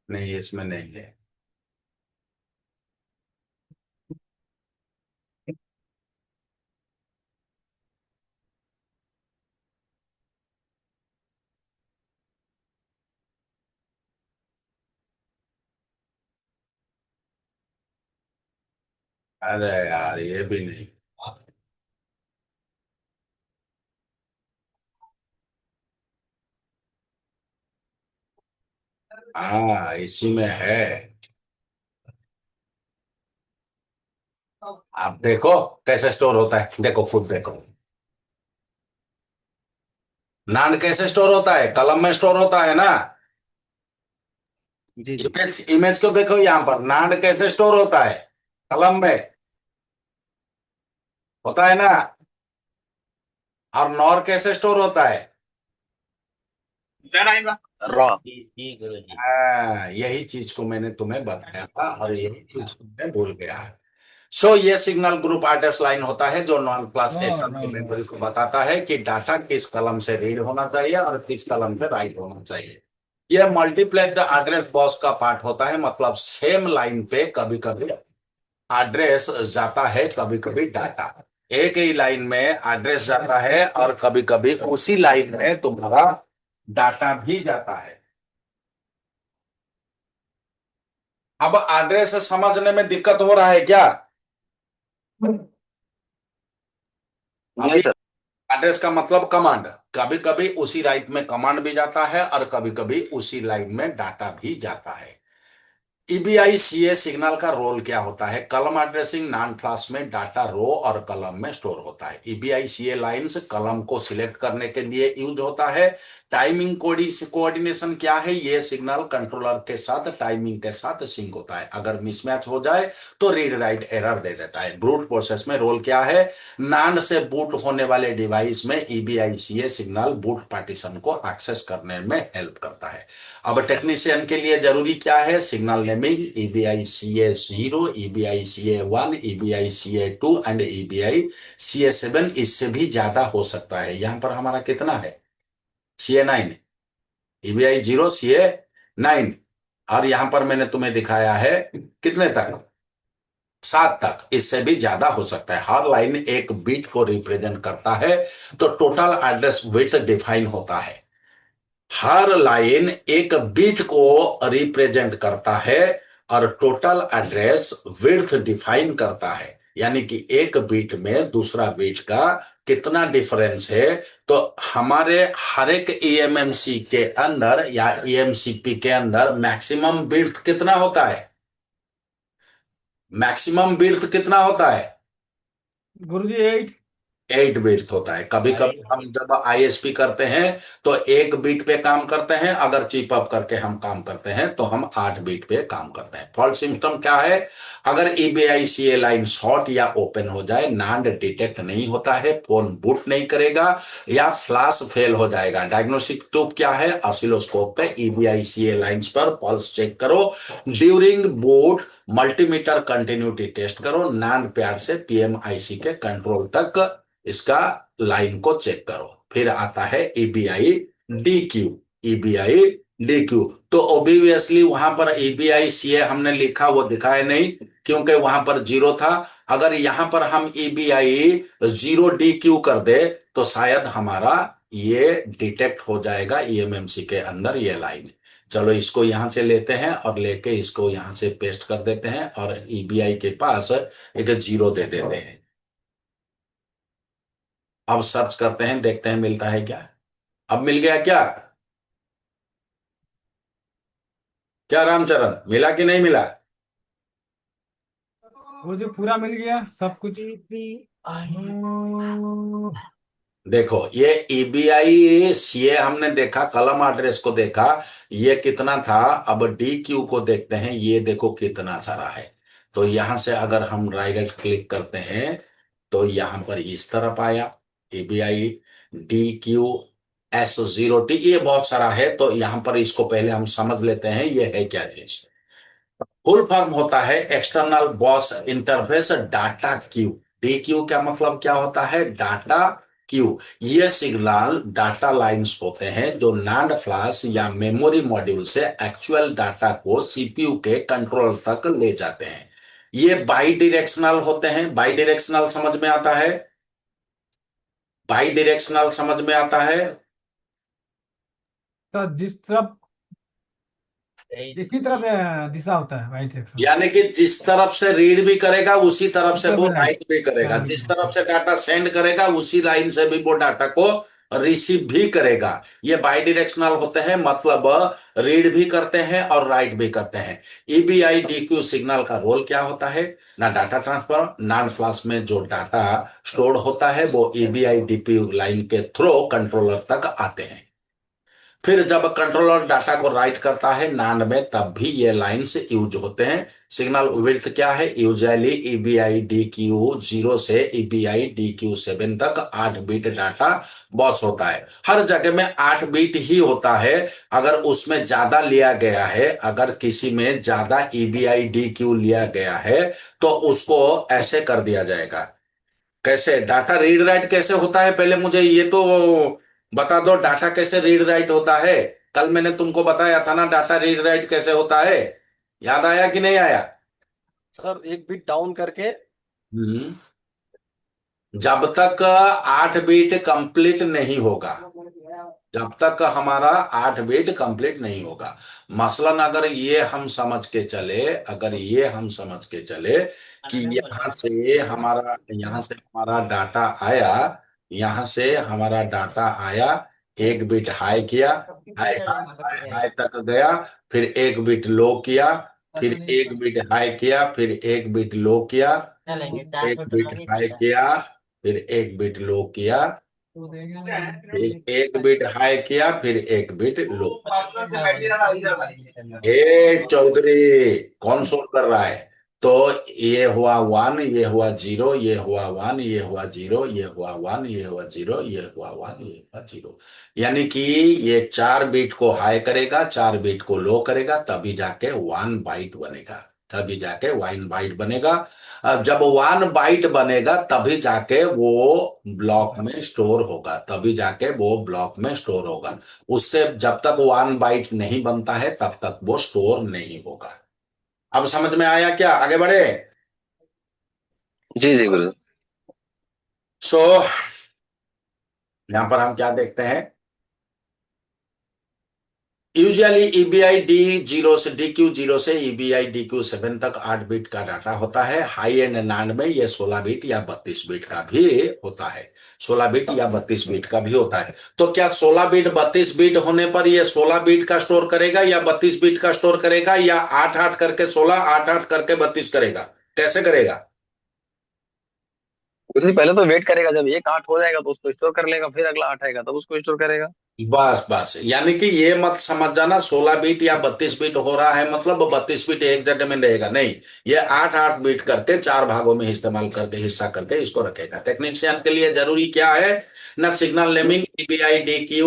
नहीं इसमें नहीं है। अरे यार ये भी नहीं। हाँ इसी में है, आप देखो कैसे स्टोर होता है, देखो खुद देखो। नांड कैसे स्टोर होता है, कलम में स्टोर होता है ना। जी जी इमेज इमेज को देखो, यहाँ पर नांड कैसे स्टोर होता है, कलम में होता है ना। और नॉर कैसे स्टोर होता है, रॉ। जी गुरुजी। यही चीज को मैंने तुम्हें बताया था और यही चीज तुम्हें भूल गया है। सो ये सिग्नल ग्रुप एड्रेस लाइन होता है जो नॉन क्लास नो एक्शन की नो नो मेमोरी को बताता है कि डाटा किस कलम से रीड होना चाहिए और किस कलम से राइट होना चाहिए। यह मल्टीप्लेक्ड एड्रेस बस का पार्ट होता है, मतलब सेम लाइन पे कभी कभी एड्रेस जाता है, कभी कभी डाटा। एक ही लाइन में एड्रेस जाता है और कभी कभी उसी लाइन में तुम्हारा डाटा भी जाता है। अब एड्रेस समझने में दिक्कत हो रहा है क्या? नहीं अभी सर। एड्रेस का मतलब कमांड, कभी कभी उसी लाइन में कमांड भी जाता है और कभी कभी उसी लाइन में डाटा भी जाता है। ईबीआई सिग्नल का रोल क्या होता है, कलम एड्रेसिंग नॉन फ्लैश में डाटा रो और कलम में स्टोर होता है। ईबीआई लाइंस कलम को सिलेक्ट करने के लिए यूज होता है, टाइमिंग कोऑर्डिनेशन क्या है? ये सिग्नल कंट्रोलर के साथ टाइमिंग के साथ सिंक होता है। अगर मिसमैच हो जाए तो रीड राइट एरर दे देता है। ब्रूट प्रोसेस में रोल क्या है? नांड से बूट होने वाले डिवाइस में EBICA सिग्नल बूट पार्टीशन को एक्सेस करने में हेल्प करता है। अब टेक्नीशियन के लिए जरूरी क्या है? Signal naming EBICA 0, EBICA 1, EBICA 2 and EBICA 7। इससे भी ज्यादा हो सकता है। यहां पर हमारा कितना है? CA9, EBI 0, CA9। और यहां पर मैंने तुम्हें दिखाया है कितने तक? 7 तक। इससे भी ज्यादा हो सकता है। हर लाइन एक बिट को रिप्रेजेंट करता है, तो टोटल एड्रेस बिट डिफाइन होता है। हर लाइन एक बिट को रिप्रेजेंट करता है और टोटल एड्रेस विड्थ डिफाइन करता है। यानी कि एक बिट में दूसरा बिट का कितना डिफरेंस है। तो हमारे हर एक EMMC के अंदर या EMCP के अंदर मैक्सिमम विड्थ कितना होता है? मैक्सिमम विड्थ कितना होता है? गुरुजी 8। 8 बिट्स होता है। कभी कभी हम जब ISP करते हैं तो 1 बिट पे काम करते हैं। अगर चिप अप करके हम काम करते हैं तो हम 8 बिट पे काम करते हैं। फॉल्ट सिम्टम क्या है? अगर EBICA लाइन शॉर्ट या ओपन हो जाए, नांड डिटेक्ट नहीं होता है, फोन बूट नहीं करेगा या फ्लैश फेल हो जाएगा। डायग्नोस्टिक टूल क्या है? ऑसिलोस्कोप पे EBICA लाइंस पर पल्स चेक करो। During boot multimeter continuity test करो। नांड प्यार से PMIC के कंट्रोल तक इसका लाइन को चेक करो। फिर आता है EBIDQ। EBIDQ तो ऑब्वियसली वहां पर EBICA हमने लिखा, वो दिखाया नहीं क्योंकि वहां पर 0 था। अगर यहां पर हम EBI0DQ कर दे तो शायद हमारा ये डिटेक्ट हो जाएगा EMMC के अंदर ये लाइन। चलो इसको यहां से लेते हैं और लेके इसको यहां से पेस्ट कर देते हैं और EBI के पास एक 0 दे देते हैं। अब सर्च करते हैं, देखते हैं मिलता है क्या। अब मिल गया क्या? क्या रामचरण, मिला कि नहीं मिला? गुरुजी पूरा मिल गया सब कुछ। देखो ये EBICA हमने देखा, कलम एड्रेस को देखा, ये कितना था। अब DQ को देखते हैं, ये देखो कितना सारा है। तो यहां से अगर हम राइट क्लिक करते हैं तो यहां पर इस तरफ आया EBIDQS0T, ये बहुत सारा है। तो यहां पर इसको पहले हम समझ लेते हैं ये है क्या चीज। फुल फॉर्म होता है external boss interface data Q. DQ का मतलब क्या होता है? Data Q. ये सिग्नल डाटा लाइंस होते हैं जो नैंड फ्लैश या मेमोरी मॉड्यूल से एक्चुअल डाटा को CPU के कंट्रोल तक ले जाते हैं। ये बाई डायरेक्शनल होते हैं। बाई डायरेक्शनल समझ में आता है? बाई डायरेक्शनल समझ में आता है? तो जिस तरफ एक ही तरफ दिशा होता है, राइट एक्शन। यानी कि जिस तरफ से रीड भी करेगा उसी तरफ से वो right. राइट भी करेगा। right. जिस तरफ से डाटा सेंड करेगा उसी लाइन से भी वो डाटा को रिसीव भी करेगा। ये बाई डायरेक्शनल होते हैं, मतलब रीड भी करते हैं और राइट भी करते हैं। EBIDQ सिग्नल का रोल क्या होता है? ना डाटा ट्रांसफर, नॉन फ्लैश में जो डाटा स्टोर होता है वो EBIDQ लाइन के थ्रू कंट्रोलर तक आते हैं। फिर जब कंट्रोलर डाटा को राइट करता है नांड में, तब भी ये लाइंस यूज होते हैं। सिग्नल विड्थ क्या है? यूजुअली EBIDQ 0 से EBIDQ 7 तक 8 बिट डाटा बॉस होता है। हर जगह में 8 बिट ही होता है। अगर उसमें ज्यादा लिया गया है, अगर किसी में ज्यादा EBIDQ लिया गया है तो उसको ऐसे कर दिया जाएगा। कैसे डाटा रीड राइट कैसे होता है? पहले मुझे ये तो बता दो, डाटा कैसे रीड राइट होता है? कल मैंने तुमको बताया था ना डाटा रीड राइट कैसे होता है। याद आया कि नहीं आया? सर एक बिट डाउन करके जब तक 8 बिट कंप्लीट नहीं होगा, जब तक हमारा 8 बिट कंप्लीट नहीं होगा। मसलन अगर ये हम समझ के चले, अगर ये हम समझ के चले कि यहाँ से हमारा डाटा आया, यहाँ से हमारा डाटा आया, 1 बिट हाई किया, हाई हाई हाई हाई तक गया, फिर 1 बिट लो किया, फिर 1 बिट हाई किया, फिर 1 बिट लो किया, 1 बिट हाई किया, फिर 1 बिट लो किया, एक बिट हाई किया, फिर एक बिट लो। ए चौधरी, कौन सोल्व कर रहा है? तो ये हुआ 1, ये हुआ 0, ये हुआ 1, ये हुआ 0, ये हुआ 1, ये हुआ 0, ये हुआ 1, ये हुआ 0। यानी कि ये 4 बिट को हाई करेगा, 4 बिट को लो करेगा, तभी जाके 1 बाइट बनेगा, तभी जाके 1 बाइट बनेगा। अब जब 1 बाइट बनेगा तभी जाके वो ब्लॉक में स्टोर होगा, तभी जाके वो ब्लॉक में स्टोर होगा। उससे जब तक 1 बाइट नहीं बनता है तब तक वो स्टोर नहीं होगा। अब समझ में आया क्या? आगे बढ़े। जी जी गुरु। सो यहां पर हम क्या देखते हैं? यूजुअली ईबीआई डी 0 से DQ 0 से ईबीआई DQ 7 तक 8 बिट का डाटा होता है। हाई एंड नांड में ये 16 बिट या 32 बिट का भी होता है, 16 बिट या 32 बिट का भी होता है। तो क्या 16 बिट 32 बिट होने पर ये 16 बिट का स्टोर करेगा या 32 बिट का स्टोर करेगा, या 8-8 करके 16, 8-8 करके 32 करेगा? कैसे करेगा? गुरु जी पहले तो वेट करेगा, जब एक 8 हो जाएगा तो उसको स्टोर कर लेगा, फिर अगला 8 आएगा तब उसको स्टोर करेगा। बस बस, यानी कि ये मत समझ जाना 16 बिट या 32 बिट हो रहा है मतलब 32 बिट एक जगह में रहेगा, नहीं। ये 8-8 बिट करके 4 भागों में इस्तेमाल करके, हिस्सा करके इसको रखेगा। टेक्नीशियन के लिए जरूरी क्या है ना? Signal naming EBI DQ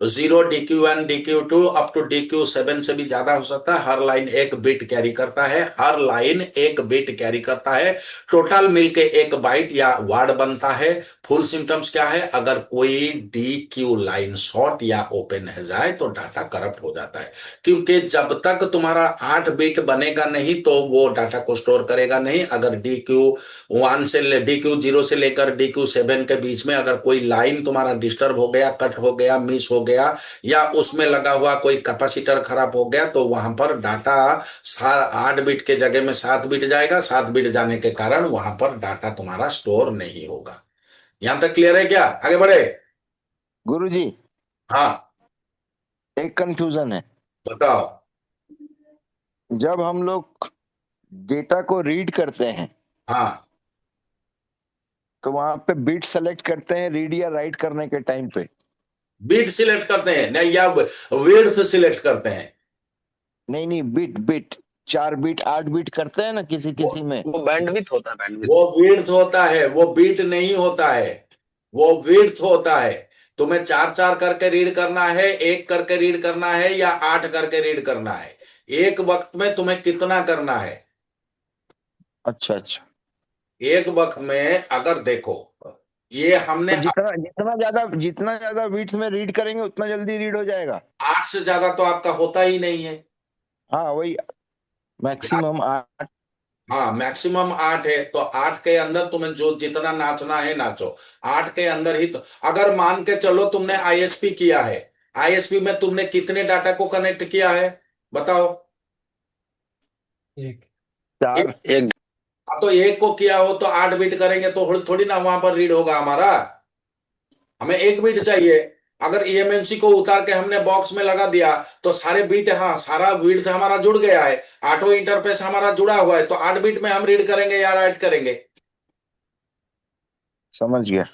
0, DQ1, DQ2 up to DQ7 से भी ज्यादा हो सकता है। हर लाइन एक बिट कैरी करता है, हर लाइन एक बिट कैरी करता है। टोटल मिलके एक बाइट या वर्ड बनता है। फुल सिम्टम्स क्या है? अगर कोई DQ लाइन शॉर्ट या ओपन हो जाए तो डाटा करप्ट हो जाता है, क्योंकि जब तक तुम्हारा 8 बिट बनेगा नहीं तो वो डाटा को स्टोर करेगा नहीं। अगर DQ 0 से लेकर DQ7 के बीच में अगर कोई लाइन तुम्हारा डिस्टर्ब हो गया, कट हो गया, मिस हो गया, या उसमें लगा हुआ कोई कैपेसिटर खराब हो गया, तो वहां पर डाटा 8 बिट के जगह में 7 बिट जाएगा। 7 बिट जाने के कारण वहां पर डाटा तुम्हारा स्टोर नहीं होगा। यहां तक क्लियर है क्या? आगे बढ़े। गुरुजी हाँ, एक कंफ्यूजन है। बताओ। जब हम लोग डेटा को रीड करते हैं हाँ, तो वहां पे बिट सेलेक्ट करते हैं रीड या राइट करने के टाइम पे। बीट सिलेक्ट करते हैं नहीं, या विड्थ सिलेक्ट करते हैं? नहीं नहीं, बिट बिट 4 बिट 8 बिट करते हैं ना किसी किसी में। वो बैंडविड्थ होता है, बैंडविड्थ। वो विड्थ होता है, वो बीट नहीं होता है, वो विड्थ होता है। तुम्हें 4-4 करके रीड करना है, 1 करके रीड करना है, या 8 करके रीड करना है? एक वक्त में तुम्हें कितना करना है? अच्छा अच्छा। एक वक्त में अगर देखो, ये हमने तो जितना ज्यादा बिट्स में रीड करेंगे उतना जल्दी रीड हो जाएगा। 8 से ज्यादा तो आपका होता ही नहीं है। हाँ वही, मैक्सिमम 8। हाँ, मैक्सिमम 8 है, तो 8 के अंदर तुम्हें जो जितना नाचना है नाचो। 8 के अंदर ही तो, अगर मान के चलो तुमने ISP किया है, ISP में तुमने कितने डाटा को कनेक्ट किया है बताओ? एक। चार। एक। हाँ, तो 1 को किया हो तो 8 बिट करेंगे तो थोड़ी ना वहां पर रीड होगा हमारा। हमें 1 बिट चाहिए। अगर EMMC को उतार के हमने बॉक्स में लगा दिया तो सारे बिट, हाँ सारा विड्थ हमारा जुड़ गया है, ऑटो इंटरफेस हमारा जुड़ा हुआ है, तो 8 बिट में हम रीड करेंगे या राइट करेंगे? समझ गया।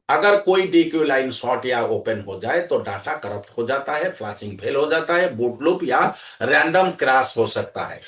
अगर कोई DQ लाइन शॉर्ट या ओपन हो जाए तो डाटा करप्ट हो जाता है, फ्लैशिंग फेल हो जाता है, बूट लूप या रैंडम क्रैश हो सकता है।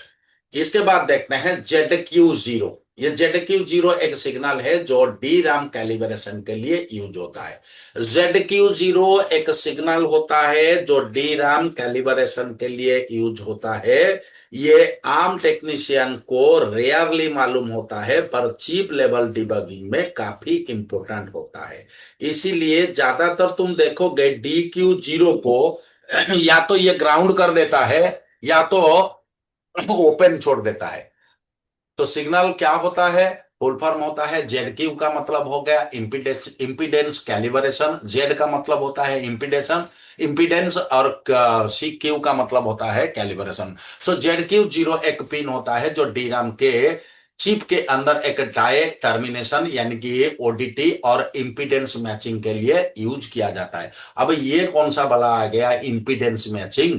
इसके बाद देखते हैं ZQ0। ये ZQ0 एक सिग्नल है जो DRAM कैलिब्रेशन के लिए यूज होता है। ZQ0 एक सिग्नल होता है जो DRAM कैलिब्रेशन के लिए यूज होता है। ये आम टेक्नीशियन को रेयरली मालूम होता है, पर चीप लेवल डिबगिंग में काफी इंपॉर्टेंट होता है। इसीलिए ज्यादातर तुम देखोगे DQ0 को या तो ये ग्राउंड कर देता है या तो ओपन छोड़ देता है। तो सिग्नल क्या होता है? फुल फॉर्म होता है ZQ का मतलब हो गया इम्पीडेंस, इम्पीडेंस कैलिब्रेशन। Z का मतलब होता है इम्पीडेशन, इम्पीडेंस, और CQ का मतलब होता है कैलिब्रेशन। सो ZQ0 एक पिन होता है जो DRAM के चिप के अंदर एक डाई टर्मिनेशन यानी कि ये ODT और इम्पीडेंस मैचिंग के लिए यूज किया जाता है। अब ये कौन सा बला आ गया इम्पीडेंस मैचिंग?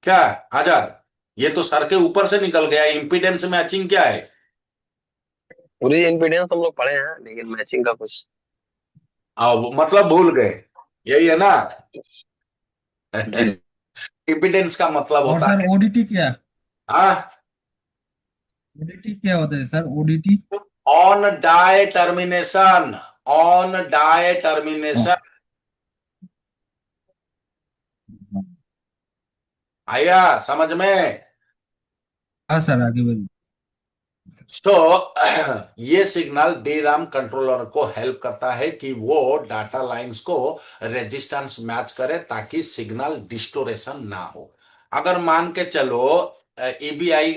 क्या आजाद? ये तो सर के ऊपर से निकल गया। इम्पीडेंस मैचिंग क्या है? पूरी इम्पीडेंस हम लोग पढ़े हैं, लेकिन मैचिंग का कुछ। मतलब भूल गए, यही है ना। जी। इम्पिडेंस का मतलब और होता सर है, ओडीटी क्या, हाँ, ओडीटी क्या होता है sir, ODT? On die termination, on die termination. आया समझ में? हाँ सर, आगे बढ़िए। तो ये सिग्नल DRAM कंट्रोलर को हेल्प करता है कि वो डाटा लाइंस को रेजिस्टेंस मैच करे ताकि सिग्नल डिस्टोरेशन ना हो। अगर मान के चलो EBI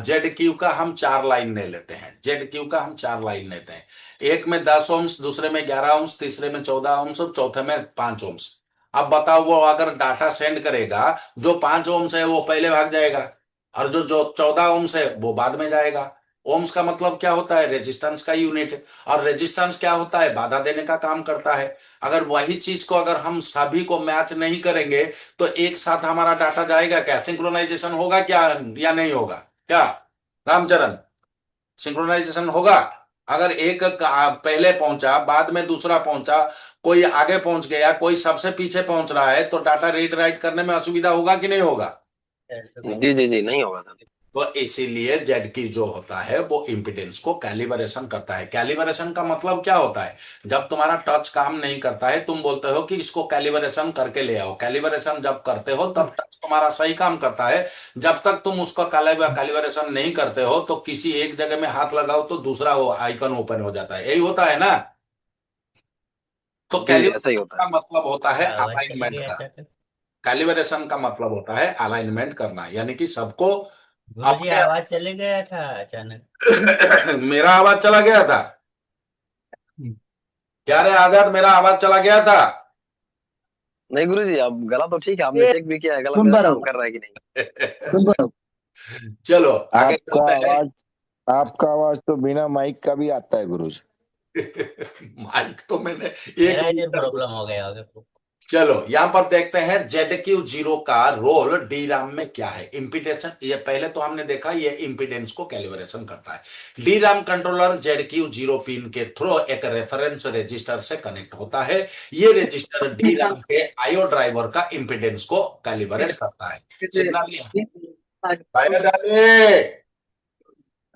ZQ का हम 4 लाइन ले लेते हैं, ZQ का हम 4 लाइन लेते हैं, एक में 10 ओम्स, दूसरे में 11 ओम्स, तीसरे में 14 ओम्स और चौथे में 5 ओम्स। अब बताओ वो अगर डाटा सेंड करेगा, जो 5 ओम्स है वो पहले भाग जाएगा और जो जो 14 ओम्स है वो बाद में जाएगा। ओम्स का मतलब क्या होता है? रेजिस्टेंस का यूनिट है। और रेजिस्टेंस क्या होता है? बाधा देने का काम करता है। अगर वही चीज को अगर हम सभी को मैच नहीं करेंगे तो एक साथ हमारा डाटा जाएगा क्या? सिंक्रोनाइजेशन होगा क्या या नहीं होगा? क्या रामचरण, सिंक्रोनाइजेशन होगा? अगर एक पहले पहुंचा, बाद में दूसरा पहुंचा, कोई आगे पहुंच गया, कोई सबसे पीछे पहुंच रहा है, तो डाटा रीड राइट करने में असुविधा होगा कि नहीं होगा? जी जी जी, नहीं होगा सर। तो इसीलिए जेड जो होता है वो इम्पिडेंस को कैलिब्रेशन करता है। कैलिब्रेशन का मतलब क्या होता है? जब तुम्हारा टच काम नहीं करता है, तुम बोलते हो कि इसको कैलिब्रेशन करके ले आओ। कैलिब्रेशन जब करते हो तब टच तुम्हारा सही काम करता है। जब तक तुम उसका कैलिब्रेशन नहीं करते हो तो किसी एक जगह में हाथ लगाओ तो दूसरा वो आइकन ओपन हो जाता है। यही होता है ना? तो जी, ऐसा ही कैलिब्रेशन होता का मतलब होता है आवाज चली अलाइनमेंट गई करना। अचानक। कैलिब्रेशन का मतलब होता है अलाइनमेंट करना, यानी कि सबको गुरुजी अपने आवाज चले गया था अचानक। मेरा आवाज चला गया था क्या रे आजाद? मेरा आवाज चला गया था? नहीं गुरु जी, अब गला तो ठीक है, आपने चेक भी किया है गला सुन मेरा पा रहा काम हूँ, कर रहा है कि नहीं? सुन पा रहा हूँ। चलो आगे आपका चलते हैं। आवाज आपका आवाज तो बिना माइक का भी आता है गुरुजी। माइक तो मैंने एक मेरा इधर मीटर दूर। प्रॉब्लम हो गया होगा। चलो यहां पर देखते हैं ZQ0 का रोल DRAM में क्या है। इम्पिडेंस, ये पहले तो हमने देखा ये इम्पिडेंस को कैलिब्रेशन करता है। DRAM कंट्रोलर ZQ0 पिन के थ्रू एक रेफरेंस रजिस्टर से कनेक्ट होता है। ये रजिस्टर DRAM के IO ड्राइवर का इम्पिडेंस को कैलिब्रेट करता है। सिग्नल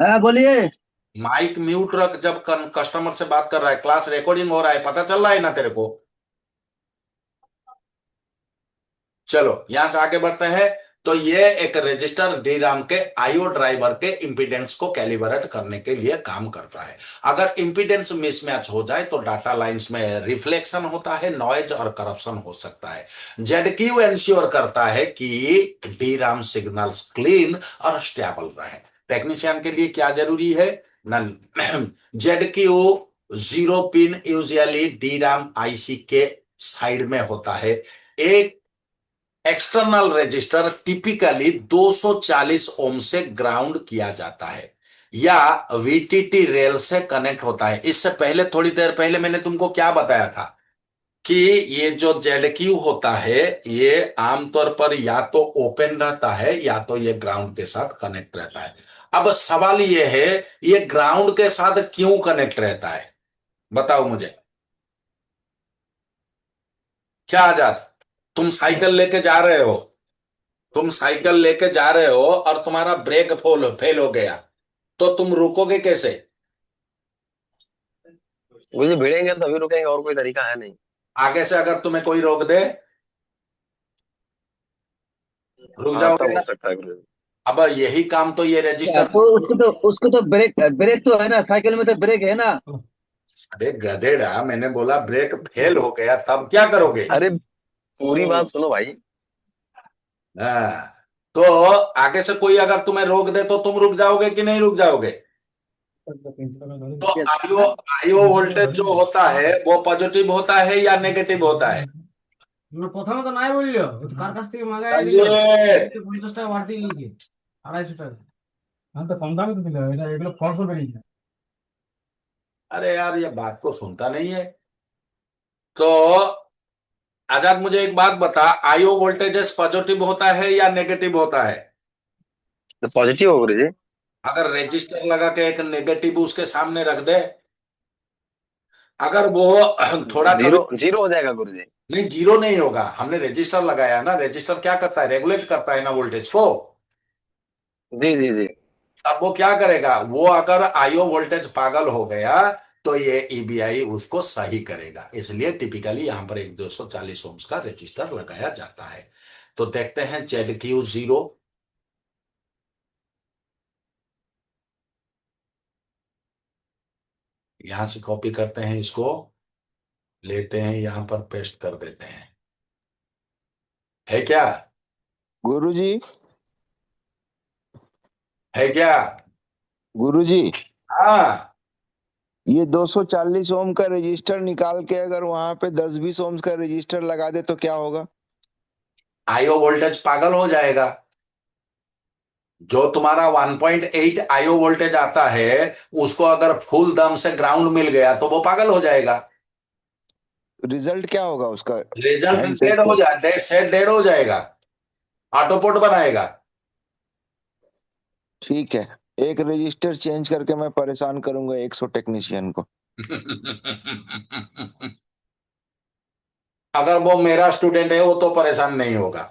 हाँ बोलिए। माइक म्यूट रख, जब कस्टमर से बात कर रहा है, क्लास रिकॉर्डिंग हो रहा है, पता चल रहा है ना तेरे को? चलो यहां से आगे बढ़ते हैं। तो ये एक रजिस्टर DRAM के IO ड्राइवर के इंपीडेंस को कैलिब्रेट करने के लिए काम करता है। अगर इंपीडेंस मिसमैच हो जाए तो डाटा लाइंस में रिफ्लेक्शन होता है, नॉइज और करप्शन हो सकता है। ZQ इंश्योर करता है कि DRAM सिग्नल्स क्लीन और स्टेबल रहे। टेक्नीशियन के लिए क्या जरूरी है? नन ZQ0 pin usually DRAM IC के साइड में होता है। एक एक्सटर्नल रजिस्टर टिपिकली 240 ओम से ग्राउंड किया जाता है या VTT रेल से कनेक्ट होता है। इससे पहले, थोड़ी देर पहले मैंने तुमको क्या बताया था कि ये जो ZQ होता है ये आमतौर पर या तो ओपन रहता है या तो ये ग्राउंड के साथ कनेक्ट रहता है। अब सवाल ये है, ये ग्राउंड के साथ क्यों कनेक्ट रहता है? बताओ मुझे। क्या आजाद, तुम साइकिल लेके जा रहे हो, तुम साइकिल लेके जा रहे हो और तुम्हारा ब्रेक फेल हो गया, तो तुम रुकोगे कैसे? गुरु जी भिड़ेंगे तभी रुकेंगे, और कोई तरीका है नहीं। आगे से अगर तुम्हें कोई रोक दे, रुक हाँ जाओगे तब हो ना? सकता है गुरु जी। अब यही काम तो ये रजिस्टर। तो उसको तो ब्रेक ब्रेक तो है ना, साइकिल में तो ब्रेक है ना। अरे गधेड़ा, मैंने बोला ब्रेक फेल हो गया तब क्या करोगे? अरे पूरी बात सुनो भाई। हाँ, तो आगे से कोई अगर तुम्हें रोक दे तो तुम रुक जाओगे कि नहीं रुक जाओगे? तो यस। आईओ आईओ वोल्टेज जो होता है वो पॉजिटिव होता है या नेगेटिव होता है? প্রথমে তো নাই বললো, ও তো কার কাছ থেকে মাগায় দিল, अजय, 50 টাকা বাড়তি নিয়েছে, 250 টাকা। আমি তো কম দামে তো দিলাম, এটা এগুলো ফলস বেরিয়েছে। अरे यार ये बात को सुनता नहीं है। तो आजाद मुझे एक बात बता, आईओ वोल्टेजेस पॉजिटिव होता है या नेगेटिव होता है? तो पॉजिटिव हो गुरु जी। अगर रजिस्टर लगा के एक नेगेटिव उसके सामने रख दे, अगर वो थोड़ा कभी, जीरो जीरो हो जाएगा गुरुजी। नहीं जीरो नहीं होगा, हमने रजिस्टर लगाया ना, रजिस्टर क्या करता है, रेगुलेट करता है ना वोल्टेज को। जी जी जी। अब वो क्या करेगा, वो अगर आईओ वोल्टेज पागल हो गया तो ये ईबीआई उसको सही करेगा, इसलिए टिपिकली यहां पर एक 240 ओम्स का रजिस्टर लगाया जाता है। तो देखते हैं ZQ0, यहां से कॉपी करते हैं, इसको लेते हैं यहां पर पेस्ट कर देते हैं, है क्या, गुरुजी, है क्या। गुरुजी, हाँ, ये 240 ओम का रजिस्टर निकाल के अगर वहां पे 10-20 ओम का रजिस्टर लगा दे तो क्या होगा? आईओ वोल्टेज पागल हो जाएगा। जो तुम्हारा 1.8 आईओ वोल्टेज आता है, उसको अगर फुल दम से ग्राउंड मिल गया तो वो पागल हो जाएगा। रिजल्ट क्या होगा उसका? रिजल्ट हैंडसेट डेड हो पे जाए, डेड सेट डेड हो जाएगा, ऑटोपोट बनाएगा। ठीक है, एक रजिस्टर चेंज करके मैं परेशान करूंगा 100 टेक्नीशियन को। अगर वो मेरा स्टूडेंट है वो तो परेशान नहीं होगा।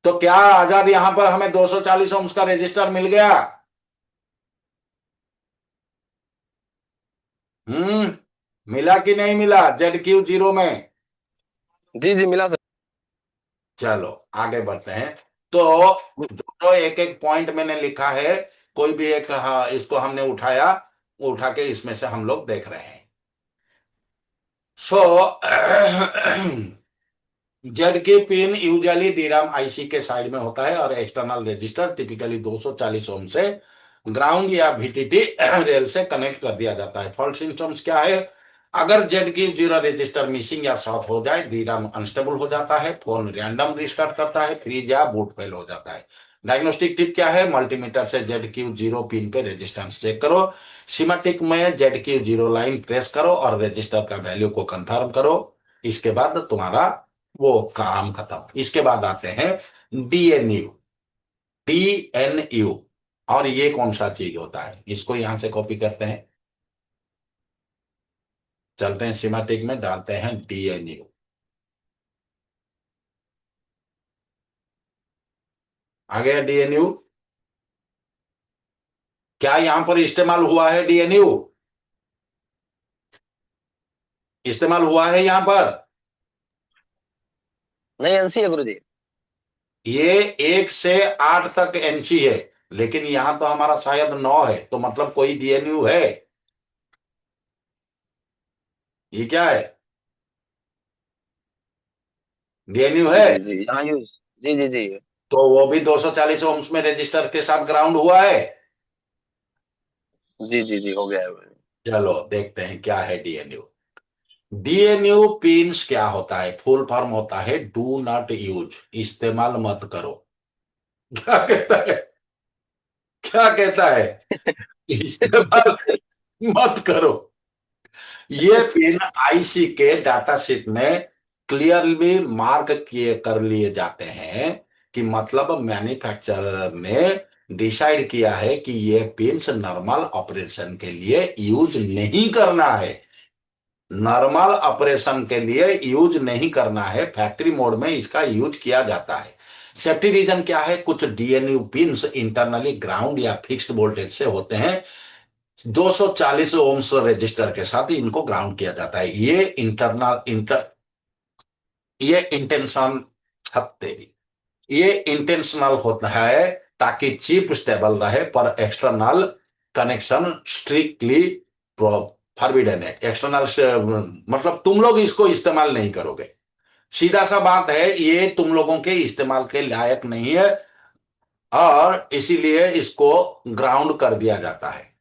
तो क्या आजाद, यहां पर हमें 240 ओम्स का रजिस्टर मिल गया। मिला कि नहीं मिला ZQ0 में। जी जी मिला सर। चलो आगे बढ़ते हैं। तो जो एक एक पॉइंट मैंने लिखा है, कोई भी एक, हाँ, इसको हमने उठाया, उठा के इसमें से हम लोग देख रहे हैं। सो जेड की पिन यूजुअली DRAM आईसी के साइड में होता है और एक्सटर्नल रजिस्टर टिपिकली 240 ओम से ग्राउंड या VTT रेल से कनेक्ट कर दिया जाता है। फॉल्ट सिम्टम्स क्या है, अगर ZQ0 रजिस्टर मिसिंग या शॉर्ट हो जाए, DRAM अनस्टेबल हो जाता है, फोन रैंडम रिस्टार्ट करता है, फ्रीज या बूट फेल हो जाता है। डायग्नोस्टिक टिप क्या है, मल्टीमीटर से ZQ0 पिन पे रेजिस्टेंस चेक करो, सीमेटिक में ZQ0 लाइन ट्रेस करो और रजिस्टर का वैल्यू को कंफर्म करो। इसके बाद तुम्हारा वो काम खत्म। इसके बाद आते हैं DNU। DNU, और ये कौन सा चीज होता है, इसको यहां से कॉपी करते हैं, चलते हैं सीमेटिक में, डालते हैं DNU। आ गया DNU। क्या यहां पर इस्तेमाल हुआ है DNU, इस्तेमाल हुआ है यहां पर। नहीं एनसी है गुरुजी। ये 1 से 8 तक NC है, लेकिन यहां तो हमारा शायद 9 है, तो मतलब कोई DNU है। ये क्या है, DNU जी है। जी जी यहाँ यूज। जी जी जी। तो वो भी 240 ओम्स में रजिस्टर के साथ ग्राउंड हुआ है। जी जी जी हो गया है गुरुजी। चलो देखते हैं क्या है DNU। DNU पिंस क्या होता है, फुल फॉर्म होता है डू नॉट यूज, इस्तेमाल मत करो। क्या कहता है, क्या कहता है, इस्तेमाल मत करो। ये पिन आईसी के डाटा शीट में क्लियरली मार्क किए कर लिए जाते हैं, कि मतलब मैन्युफैक्चरर ने डिसाइड किया है कि ये पिंस नॉर्मल ऑपरेशन के लिए यूज नहीं करना है, नॉर्मल ऑपरेशन के लिए यूज नहीं करना है, फैक्ट्री मोड में इसका यूज किया जाता है। सेफ्टी रीजन क्या है, कुछ DNU पिंस इंटरनली ग्राउंड या फिक्स्ड वोल्टेज से होते हैं, 240 ओम्स रजिस्टर के साथ इनको ग्राउंड किया जाता है। ये इंटेंशन तेरी, ये इंटेंशनल होता है ताकि चिप स्टेबल रहे, पर एक्सटर्नल कनेक्शन स्ट्रिक्टली फॉरबिडन है। एक्सटर्नल मतलब तुम लोग इसको इस्तेमाल नहीं करोगे, सीधा सा बात है, ये तुम लोगों के इस्तेमाल के लायक नहीं है, और इसीलिए इसको ग्राउंड कर दिया जाता है।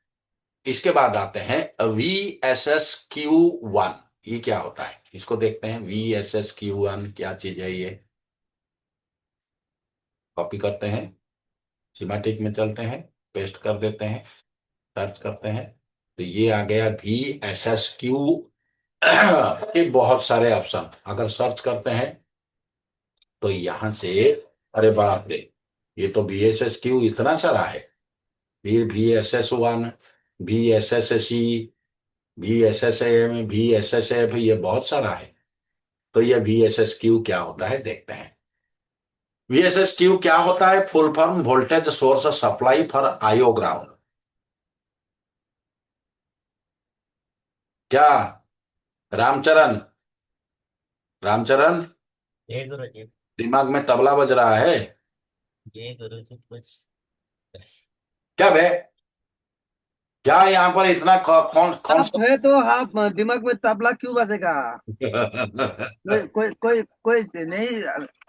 इसके बाद आते हैं VSSQ1। ये क्या होता है, इसको देखते हैं। VSSQ1 क्या चीज है, ये कॉपी करते हैं, सिमेटिक में चलते हैं, पेस्ट कर देते हैं, सर्च करते हैं, तो ये आ गया VSSQ के बहुत सारे ऑप्शन। अगर सर्च करते हैं तो यहां से, अरे बाप रे, ये तो VSSQ इतना सारा है, फिर VSS1, VSSC, VSSM, VSSF, ये बहुत सारा है। तो ये VSSQ क्या होता है देखते हैं। VSSQ क्या होता है? Full form voltage source supply for आयो ग्राउंड। क्या रामचरण, रामचरण ये गुरुजी, दिमाग में तबला बज रहा है ये गुरुजी कुछ क्या बे? क्या यहाँ पर इतना कौन कौन आप है तो आप दिमाग में तबला क्यों बजेगा? सा कोई नहीं,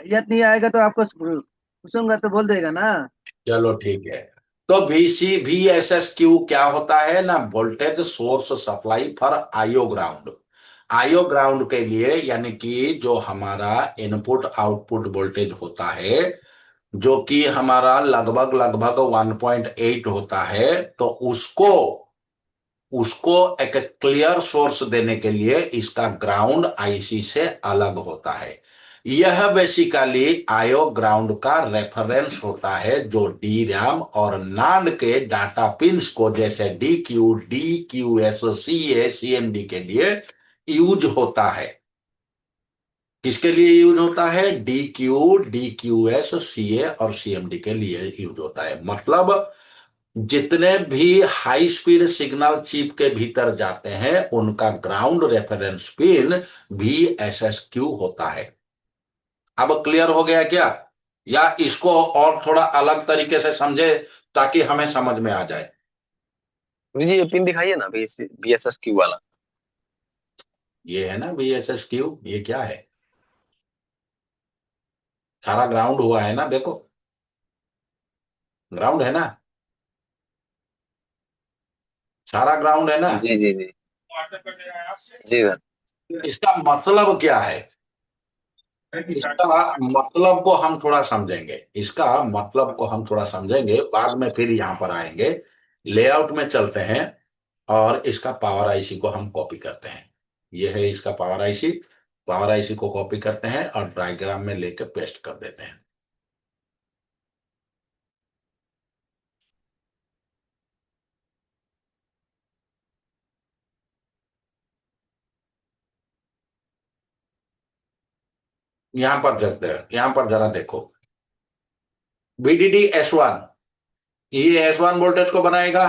याद नहीं आएगा तो आपको पूछूंगा तो बोल देगा ना। चलो ठीक है। तो VSSQ क्या होता है ना? वोल्टेज सोर्स सप्लाई फॉर आयो ग्राउंड। आयो ग्राउंड के लिए, यानी कि जो हमारा इनपुट आउटपुट वोल्टेज होता है, जो कि हमारा लगभग लगभग 1.8 होता है, तो उसको उसको एक क्लियर सोर्स देने के लिए इसका ग्राउंड आईसी से अलग होता है। यह बेसिकली आयो ग्राउंड का रेफरेंस होता है, जो डी रैम और नांड के डाटा पिंस को, जैसे DQ, DQS, CA, CMD के लिए यूज होता है। किसके लिए यूज होता है? DQ, DQS, CA और CMD के लिए यूज होता है। मतलब जितने भी हाई स्पीड सिग्नल चिप के भीतर जाते हैं, उनका ग्राउंड रेफरेंस पिन VSSQ होता है। अब क्लियर हो गया क्या? या इसको और थोड़ा अलग तरीके से समझे ताकि हमें समझ में आ जाए? गुरुजी ये पिन दिखाइए ना, VSSQ वाला। ये है ना VSSQ, ये क्या है? सारा ग्राउंड हुआ है ना, देखो ग्राउंड है ना, सारा ग्राउंड है ना। जी जी जी जी सर। इसका मतलब क्या है? इसका मतलब को हम थोड़ा समझेंगे, इसका मतलब को हम थोड़ा समझेंगे, बाद में फिर यहां पर आएंगे, लेआउट में चलते हैं और इसका पावर आईसी को हम कॉपी करते हैं। यह है इसका पावर आईसी। पावर आईसी को कॉपी करते हैं और डायग्राम में लेके पेस्ट कर देते हैं। यहां पर देखते हैं, यहां पर जरा देखो, VDD-S1, ये S1 वोल्टेज को बनाएगा।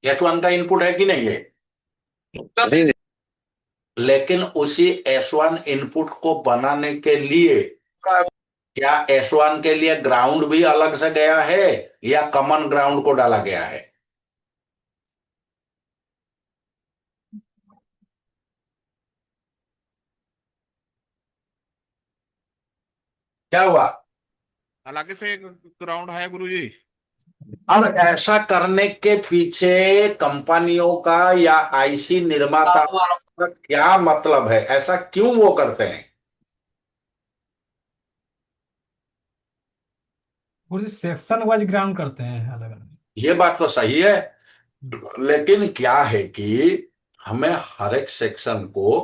S1 का इनपुट है कि नहीं है? जी जी। लेकिन उसी S1 इनपुट को बनाने के लिए क्या S1 के लिए ग्राउंड भी अलग से गया है या कॉमन ग्राउंड को डाला गया है? क्या हुआ? अलग से ग्राउंड है गुरुजी। और ऐसा करने के पीछे कंपनियों का या आईसी निर्माता का क्या मतलब है? ऐसा क्यों वो करते हैं? पूरी सेक्शन वाइज ग्राउंड करते हैं अलग अलग। ये बात तो सही है, लेकिन क्या है कि हमें हर एक सेक्शन को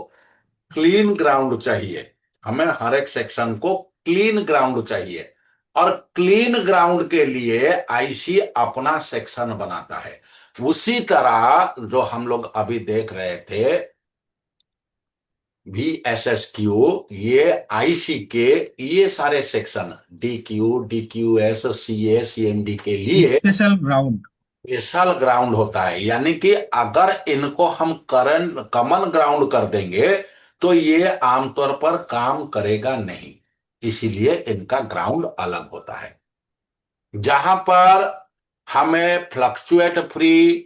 क्लीन ग्राउंड चाहिए। हमें हर एक सेक्शन को क्लीन ग्राउंड चाहिए, और क्लीन ग्राउंड के लिए आईसी अपना सेक्शन बनाता है। उसी तरह जो हम लोग अभी देख रहे थे, VSSQ, ये आईसी के ये सारे section DQ, DQS, CA, CMD के लिए स्पेशल ग्राउंड। स्पेशल ग्राउंड होता है। यानी कि अगर इनको हम करंट कॉमन ग्राउंड कर देंगे तो ये आमतौर पर काम करेगा नहीं, इसीलिए इनका ग्राउंड अलग होता है। जहां पर हमें fluctuate free,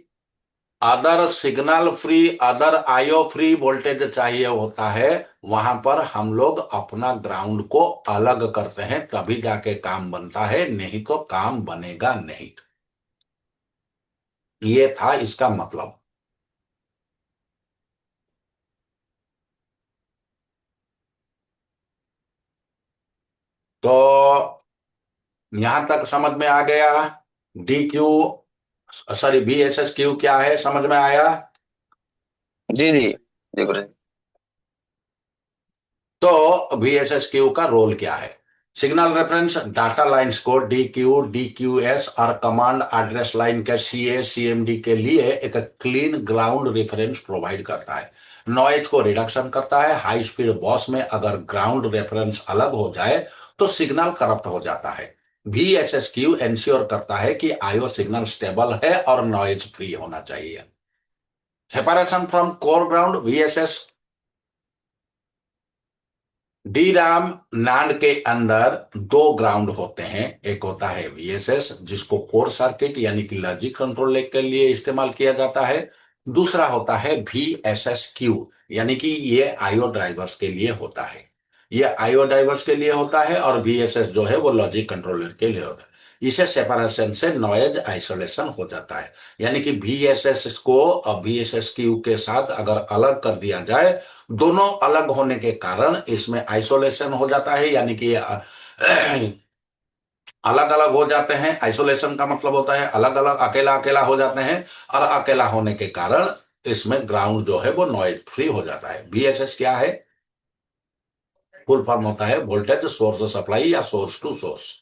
other signal free, other आयो फ्री वोल्टेज चाहिए होता है, वहां पर हम लोग अपना ग्राउंड को अलग करते हैं, तभी जाके काम बनता है, नहीं तो काम बनेगा नहीं। ये था इसका मतलब। तो यहां तक समझ में आ गया। DQ, सॉरी, VSSQ क्या है, समझ में आया? जी जी जी गुरुजी। तो VSSQ का रोल क्या है? सिग्नल रेफरेंस डाटा लाइंस को DQ, DQS और कमांड एड्रेस लाइन के CA, CMD के लिए एक क्लीन ग्राउंड रेफरेंस प्रोवाइड करता है, नॉइज को रिडक्शन करता है। हाई स्पीड बस में अगर ग्राउंड रेफरेंस अलग हो जाए तो सिग्नल करप्ट हो जाता है। VSSQ इंश्योर करता है कि IO सिग्नल स्टेबल है और नॉइज फ्री होना चाहिए। Separation from core ground VSS DRAM नांड के अंदर दो ग्राउंड होते हैं, एक होता है VSS जिसको कोर सर्किट यानी कि लॉजिक कंट्रोल के लिए इस्तेमाल किया जाता है, दूसरा होता है VSSQ यानी कि ये IO ड्राइवर्स के लिए होता है। ये IO ड्राइवर्स के लिए होता है और VSS जो है वो लॉजिक कंट्रोलर के लिए होता है। इसे सेपरेशन से नॉइज आइसोलेशन हो जाता है, यानी कि VSS को VSSQ के साथ अगर अलग कर दिया जाए, दोनों अलग होने के कारण इसमें आइसोलेशन हो जाता है, यानी कि अलग अलग हो जाते हैं। आइसोलेशन का मतलब होता है अलग अलग, अकेला अकेला हो जाते हैं, और अकेला होने के कारण इसमें ग्राउंड जो है वो नॉइज फ्री हो जाता है। VSS क्या है? फुल फॉर्म होता है वोल्टेज सोर्स सप्लाई या सोर्स टू सोर्स,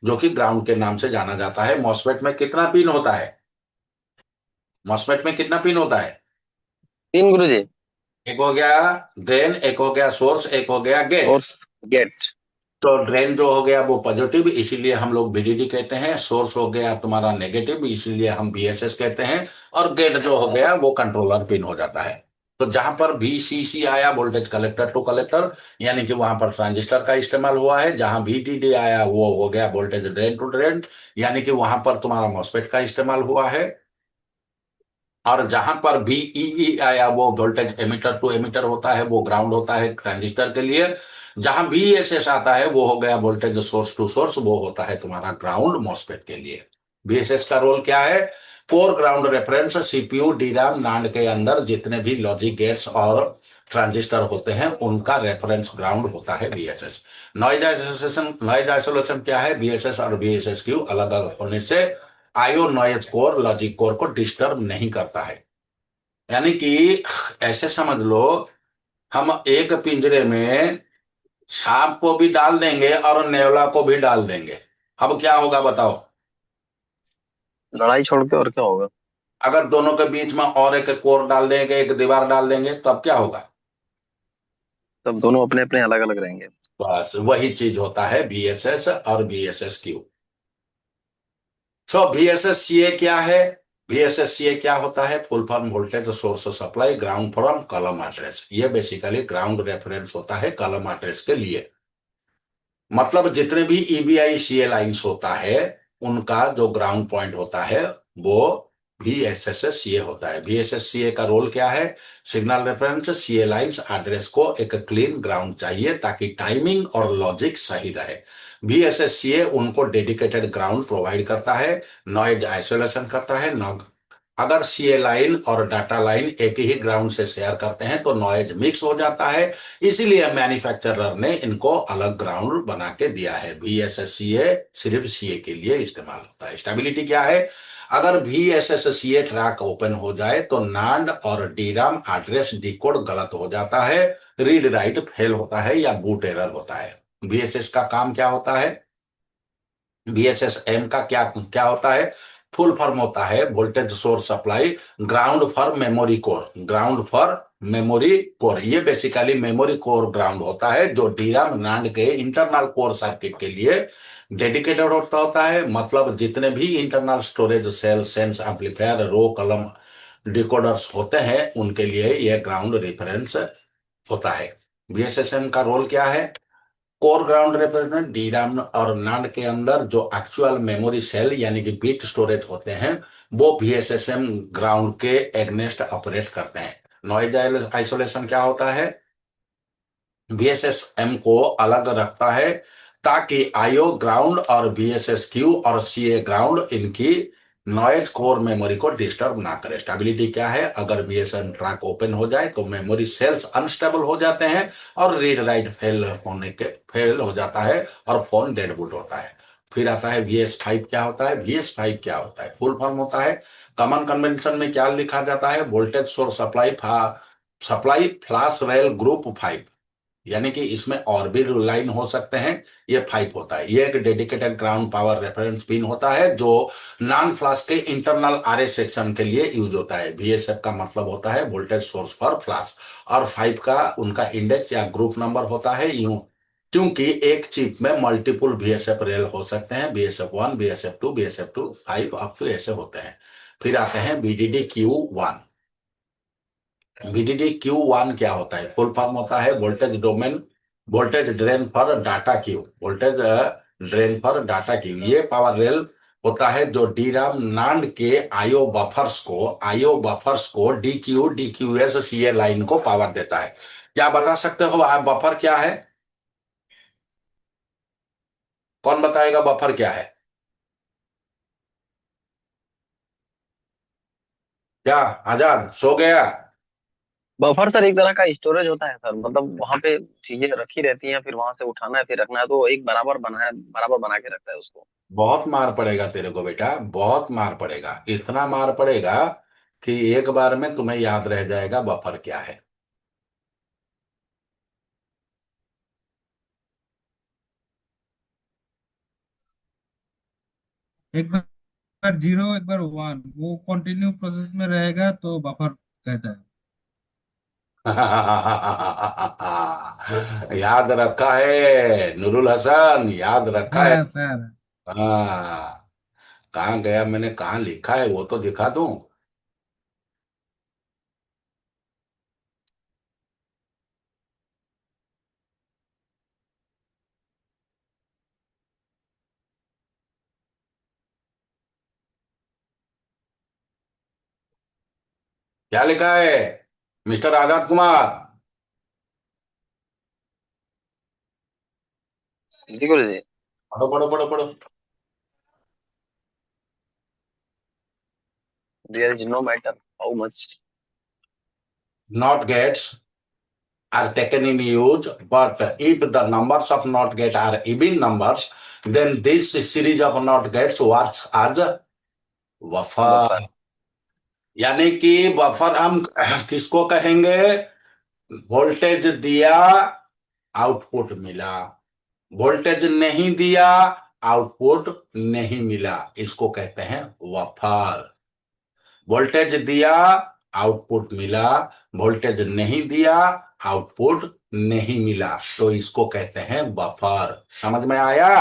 जो कि ग्राउंड के नाम से जाना जाता है। मॉसफेट में कितना पिन होता है? मॉसफेट में कितना पिन होता है? 3 गुरुजी। एक हो गया ड्रेन, एक हो गया सोर्स, एक हो गया गेट। Source, gate. तो ड्रेन जो हो गया वो पॉजिटिव, इसीलिए हम लोग VDD कहते हैं। सोर्स हो गया तुम्हारा नेगेटिव, इसीलिए हम VSS कहते हैं। और गेट जो हो गया वो कंट्रोलर पिन हो जाता है। तो जहां पर VCC आया, वोल्टेज कलेक्टर टू कलेक्टर, यानी कि वहां पर ट्रांजिस्टर का इस्तेमाल हुआ है। जहां VDD आया वो हो गया वोल्टेज ड्रेन टू ड्रेन, यानी कि वहां पर तुम्हारा मॉसफेट का इस्तेमाल हुआ है। और जहां पर VEE आया वो वोल्टेज एमिटर टू एमिटर होता है, वो ग्राउंड होता है ट्रांजिस्टर के लिए। जहां VSS आता है वो हो गया वोल्टेज सोर्स टू सोर्स, वो होता है तुम्हारा ग्राउंड मॉसफेट के लिए। VSS का रोल क्या है? Core ground reference CPU DRAM नांड के अंदर जितने भी लॉजिक गेट्स और ट्रांजिस्टर होते हैं उनका रेफरेंस ग्राउंड होता है VSS। नॉइज आइसोलेशन क्या है? VSS और VSSQ अलग अलग होने से IO noise core logic core को डिस्टर्ब नहीं करता है। यानी कि ऐसे समझ लो, हम एक पिंजरे में सांप को भी डाल देंगे और नेवला को भी डाल देंगे, अब क्या होगा बताओ? लड़ाई छोड़ के और क्या होगा? अगर दोनों के बीच में और एक कोर डाल देंगे, एक दीवार डाल देंगे, तब क्या होगा? तब दोनों अपने अपने अलग अलग रहेंगे। बस वही चीज होता है VSS और VSSQ। सो VSSCA क्या है? VSSCA क्या होता है? Full form voltage source supply ground from column address. ये बेसिकली ग्राउंड रेफरेंस होता है कॉलम एड्रेस के लिए। मतलब जितने भी EBI-CA लाइंस होता है उनका जो ग्राउंड पॉइंट होता है वो VSSCA होता है। VSSCA का रोल क्या है? Signal reference CA lines address को एक क्लीन ग्राउंड चाहिए ताकि टाइमिंग और लॉजिक सही रहे। VSSCA उनको डेडिकेटेड ग्राउंड प्रोवाइड करता है, नॉइज आइसोलेशन करता है। अगर CA लाइन और डाटा लाइन एक ही ग्राउंड से शेयर करते हैं तो नॉइज मिक्स हो जाता है, इसीलिए मैन्युफैक्चरर ने इनको अलग ग्राउंड बना के दिया है। VSSCA सिर्फ CA के लिए इस्तेमाल होता है। स्टेबिलिटी क्या है? अगर VSSCA ट्रैक ओपन हो जाए तो नांड और DRAM एड्रेस डिकोड गलत हो जाता है, रीड राइट फेल होता है या बूट एरर होता है। VSS का काम क्या होता है? VSSM का क्या क्या होता है? फुल फॉर्म होता है voltage source supply ground for memory core. Ground for memory core, ये बेसिकली मेमोरी कोर ग्राउंड होता है जो DRAM नांड के इंटरनल कोर सर्किट के लिए डेडिकेटेड होता है। मतलब जितने भी internal storage cell, sense amplifier, row column decoders होते हैं उनके लिए यह ग्राउंड रेफरेंस होता है। VSSM का रोल क्या है? कोर ग्राउंड रिप्रेजेंट DRAM और नांड के अंदर जो एक्चुअल मेमोरी सेल यानी कि बिट स्टोरेज होते हैं वो VSSM ग्राउंड के एग्नेस्ट ऑपरेट करते हैं। नॉइज आइसोलेशन क्या होता है? VSSM को अलग रखता है ताकि IO ग्राउंड और VSSQ और CA ग्राउंड इनकी नॉइज कोर मेमोरी को डिस्टर्ब ना करे। स्टेबिलिटी क्या है? अगर VSSM ट्रैक ओपन हो जाए तो मेमोरी सेल्स अनस्टेबल हो जाते हैं और रीड राइट फेल हो जाता है और फोन डेड बूट होता है। फिर आता है VS5 क्या होता है? VS5 क्या होता है? फुल फॉर्म होता है, कॉमन कन्वेंशन में क्या लिखा जाता है? Voltage source supply flash rail group 5। यानी कि इसमें और भी लाइन हो सकते हैं। ये 5 होता है। ये एक dedicated ground power reference pin होता है जो नॉन फ्लैश के इंटरनल आरए सेक्शन के लिए यूज होता है। VSF का मतलब होता है वोल्टेज सोर्स फॉर फ्लैश, और 5 का उनका इंडेक्स या ग्रुप नंबर होता है यूं, क्योंकि एक चिप में मल्टीपल VSF रेल हो सकते हैं, VSF1, VSF2, VSF2, 5 up to ऐसे होते हैं। फिर आते हैं VDD-Q1। VDD-Q1 क्या होता है? फुल फॉर्म होता है voltage domain, voltage drain for data Q, voltage drain for data Q. ये पावर रेल होता है जो DRAM नांड के आईओ बफर्स को DQ DQS CA लाइन को पावर देता है। क्या बता सकते हो आप बफर क्या है? कौन बताएगा बफर क्या है? क्या आजाद सो गया? बफर सर एक तरह का स्टोरेज होता है सर, मतलब वहां पे चीजें रखी रहती हैं, फिर वहां से उठाना है फिर रखना है, तो एक बराबर बना के रखता है उसको। बहुत मार पड़ेगा तेरे को बेटा, बहुत मार पड़ेगा, इतना मार पड़ेगा कि एक बार में तुम्हें याद रह जाएगा बफर क्या है। एक बार 0 एक बार 1, वो कंटिन्यू प्रोसेस में रहेगा तो बफर कहता है। याद रखा है नूरुल हसन, याद रखा है। हाँ सर। हाँ, कहाँ गया? मैंने कहाँ लिखा है वो तो दिखा दूं। क्या लिखा है मिस्टर आजाद कुमार? जी गुरुजी। पढ़ो पढ़ो पढ़ो पढ़ो। There is no matter how much. Not gets are taken in use, but if the numbers of not get are even numbers, then this series of not gets works as buffer. Buffer. यानी कि buffer हम किसको कहेंगे? Voltage दिया, output मिला, voltage नहीं दिया, output नहीं मिला, इसको कहते हैं बफर। वोल्टेज दिया, आउटपुट मिला, वोल्टेज नहीं दिया, आउटपुट नहीं मिला, तो इसको कहते हैं बफर। समझ में आया?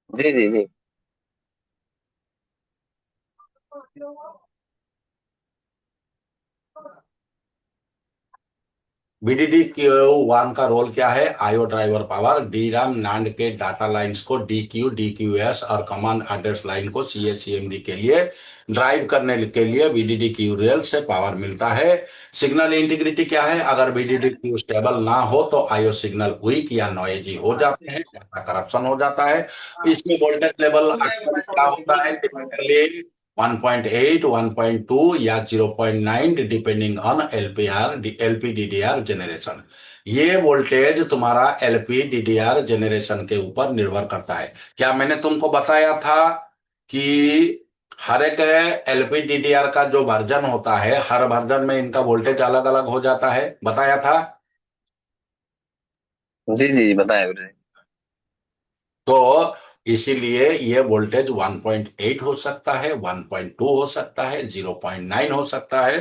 जी जी जी। VDD-Q1 का रोल क्या है? आईओ ड्राइवर पावर DRAM नांड के डाटा लाइंस को DQ DQS और कमांड एड्रेस लाइन को CSCMD के लिए ड्राइव करने के लिए VDD-Q रेल से पावर मिलता है। सिग्नल इंटीग्रिटी क्या है? अगर VDD-Q स्टेबल ना हो तो आईओ सिग्नल वीक या नॉइजी हो जाते हैं, डाटा करप्शन हो जाता है। इसमें वोल्टेज लेवल क्या होता है? टिपिकली 1.8, 1.2 या 0.9 डिपेंडिंग ऑन LPDDR जनरेशन। ये वोल्टेज तुम्हारा LPDDR जनरेशन के ऊपर निर्भर करता है। क्या मैंने तुमको बताया था कि हर एक LPDDR का जो वर्जन होता है, हर वर्जन में इनका वोल्टेज अलग अलग हो जाता है? बताया था। जी जी बताया गुरुजी। तो इसीलिए ये वोल्टेज 1.8 हो सकता है, 1.2 हो सकता है, 0.9 हो सकता है।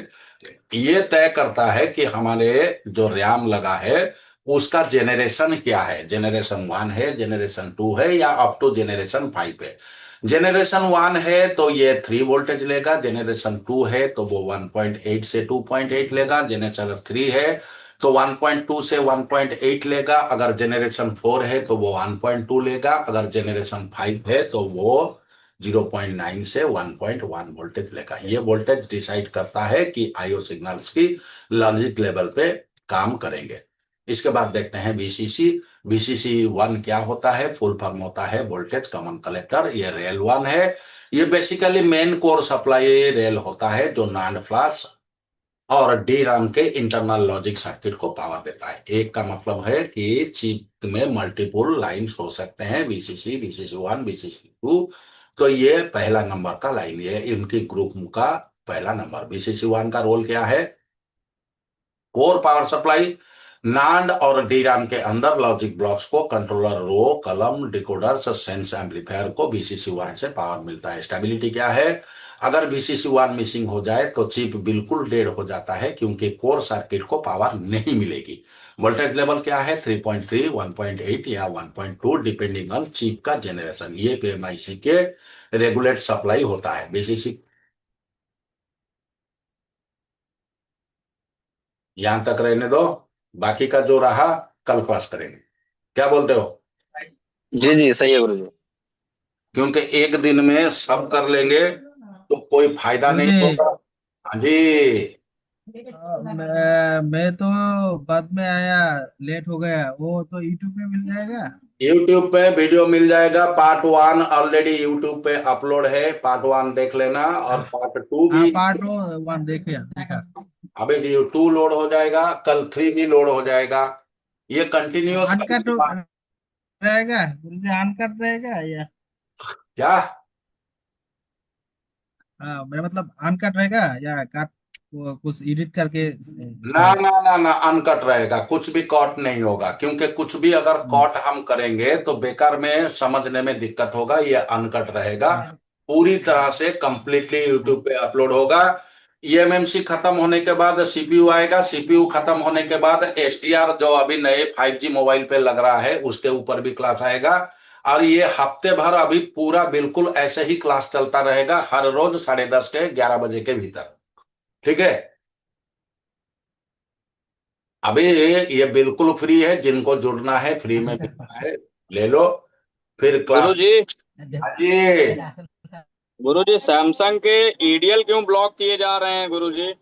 ये तय करता है कि हमारे जो रैम लगा है उसका जेनरेशन क्या है। जेनरेशन 1 है, जेनरेशन 2 है, या अप टू जेनरेशन 5 है। जेनरेशन 1 है तो ये 3 वोल्टेज लेगा, जेनरेशन 2 है तो वो 1.8 से 2.8 लेगा, जेनरेशन 3 है तो 1.2 से 1.8 लेगा, अगर जेनरेशन 4 है तो वो 1.2 लेगा, अगर जेनरेशन 5 है तो वो 0.9 से 1.1 वोल्टेज लेगा। ये वोल्टेज डिसाइड करता है कि आईओ सिग्नल्स की लॉजिक लेवल पे काम करेंगे। इसके बाद देखते हैं VCC। VCC1 क्या होता है? फुल फॉर्म होता है वोल्टेज कॉमन कलेक्टर। ये रेल 1 है। ये basically main core supply rail होता है जो नॉन फ्लैश और DRAM के इंटरनल लॉजिक सर्किट को पावर देता है। एक का मतलब है कि चिप में मल्टीपल लाइंस हो सकते हैं, VCC, VCC1, VCC2। तो ये पहला नंबर का लाइन, ये इनकी ग्रुप का पहला नंबर। VCC1 का रोल क्या है? कोर पावर सप्लाई, नांड और डीराम के अंदर लॉजिक ब्लॉक्स को कंट्रोलर रो, कलम, डिकोडर, सेंस एम्पलीफायर को VCC1 से पावर मिलता है। स्टेबिलिटी क्या है? अगर VCC1 मिसिंग हो जाए तो चिप बिल्कुल डेड हो जाता है, क्योंकि कोर सर्किट को पावर नहीं मिलेगी। वोल्टेज लेवल क्या है? 3.3, 1.8 या 1.2 डिपेंडिंग ऑन चिप का जनरेशन। ये PMIC के रेगुलेट सप्लाई होता है। VCC यहां तक रहने दो, बाकी का जो रहा कल क्लास करेंगे। क्या बोलते हो? जी जी सही है गुरुजी। क्योंकि एक दिन में सब कर लेंगे तो कोई फायदा नहीं गुरुजी होगा। हाँ जी, मैं तो बाद में आया, लेट हो गया। वो तो यूट्यूब पे मिल जाएगा। यूट्यूब पे वीडियो मिल जाएगा। पार्ट 1 ऑलरेडी यूट्यूब पे अपलोड है, पार्ट 1 देख लेना, और पार्ट 2 हाँ भी पार्ट 1 देखा। अभी 2 लोड हो जाएगा, कल 3 भी लोड हो जाएगा। ये कंटिन्यूअस अनकट रहेगा गुरुजी, अनकट रहेगा या? क्या? हाँ मैं मतलब अनकट रहेगा या काट, वो कुछ एडिट करके ना शायद। ना ना ना, अनकट रहेगा, कुछ भी कॉट नहीं होगा, क्योंकि कुछ भी अगर कॉट हम करेंगे तो बेकार में समझने में दिक्कत होगा। ये अनकट रहेगा, पूरी तरह से कंप्लीटली यूट्यूब पे अपलोड होगा। eMMC खत्म होने के बाद CPU आएगा, CPU खत्म होने के बाद SDR जो अभी नए 5G मोबाइल पे लग रहा है उसके ऊपर भी क्लास आएगा। और ये हफ्ते भर अभी पूरा बिल्कुल ऐसे ही क्लास चलता रहेगा, हर रोज 10:30 के 11 बजे के भीतर। ठीक है? अभी ये बिल्कुल फ्री है, जिनको जुड़ना है फ्री में मिलता है, ले लो। फिर क्लास गुरुजी ये गुरुजी सैमसंग के EDL क्यों ब्लॉक किए जा रहे हैं गुरुजी?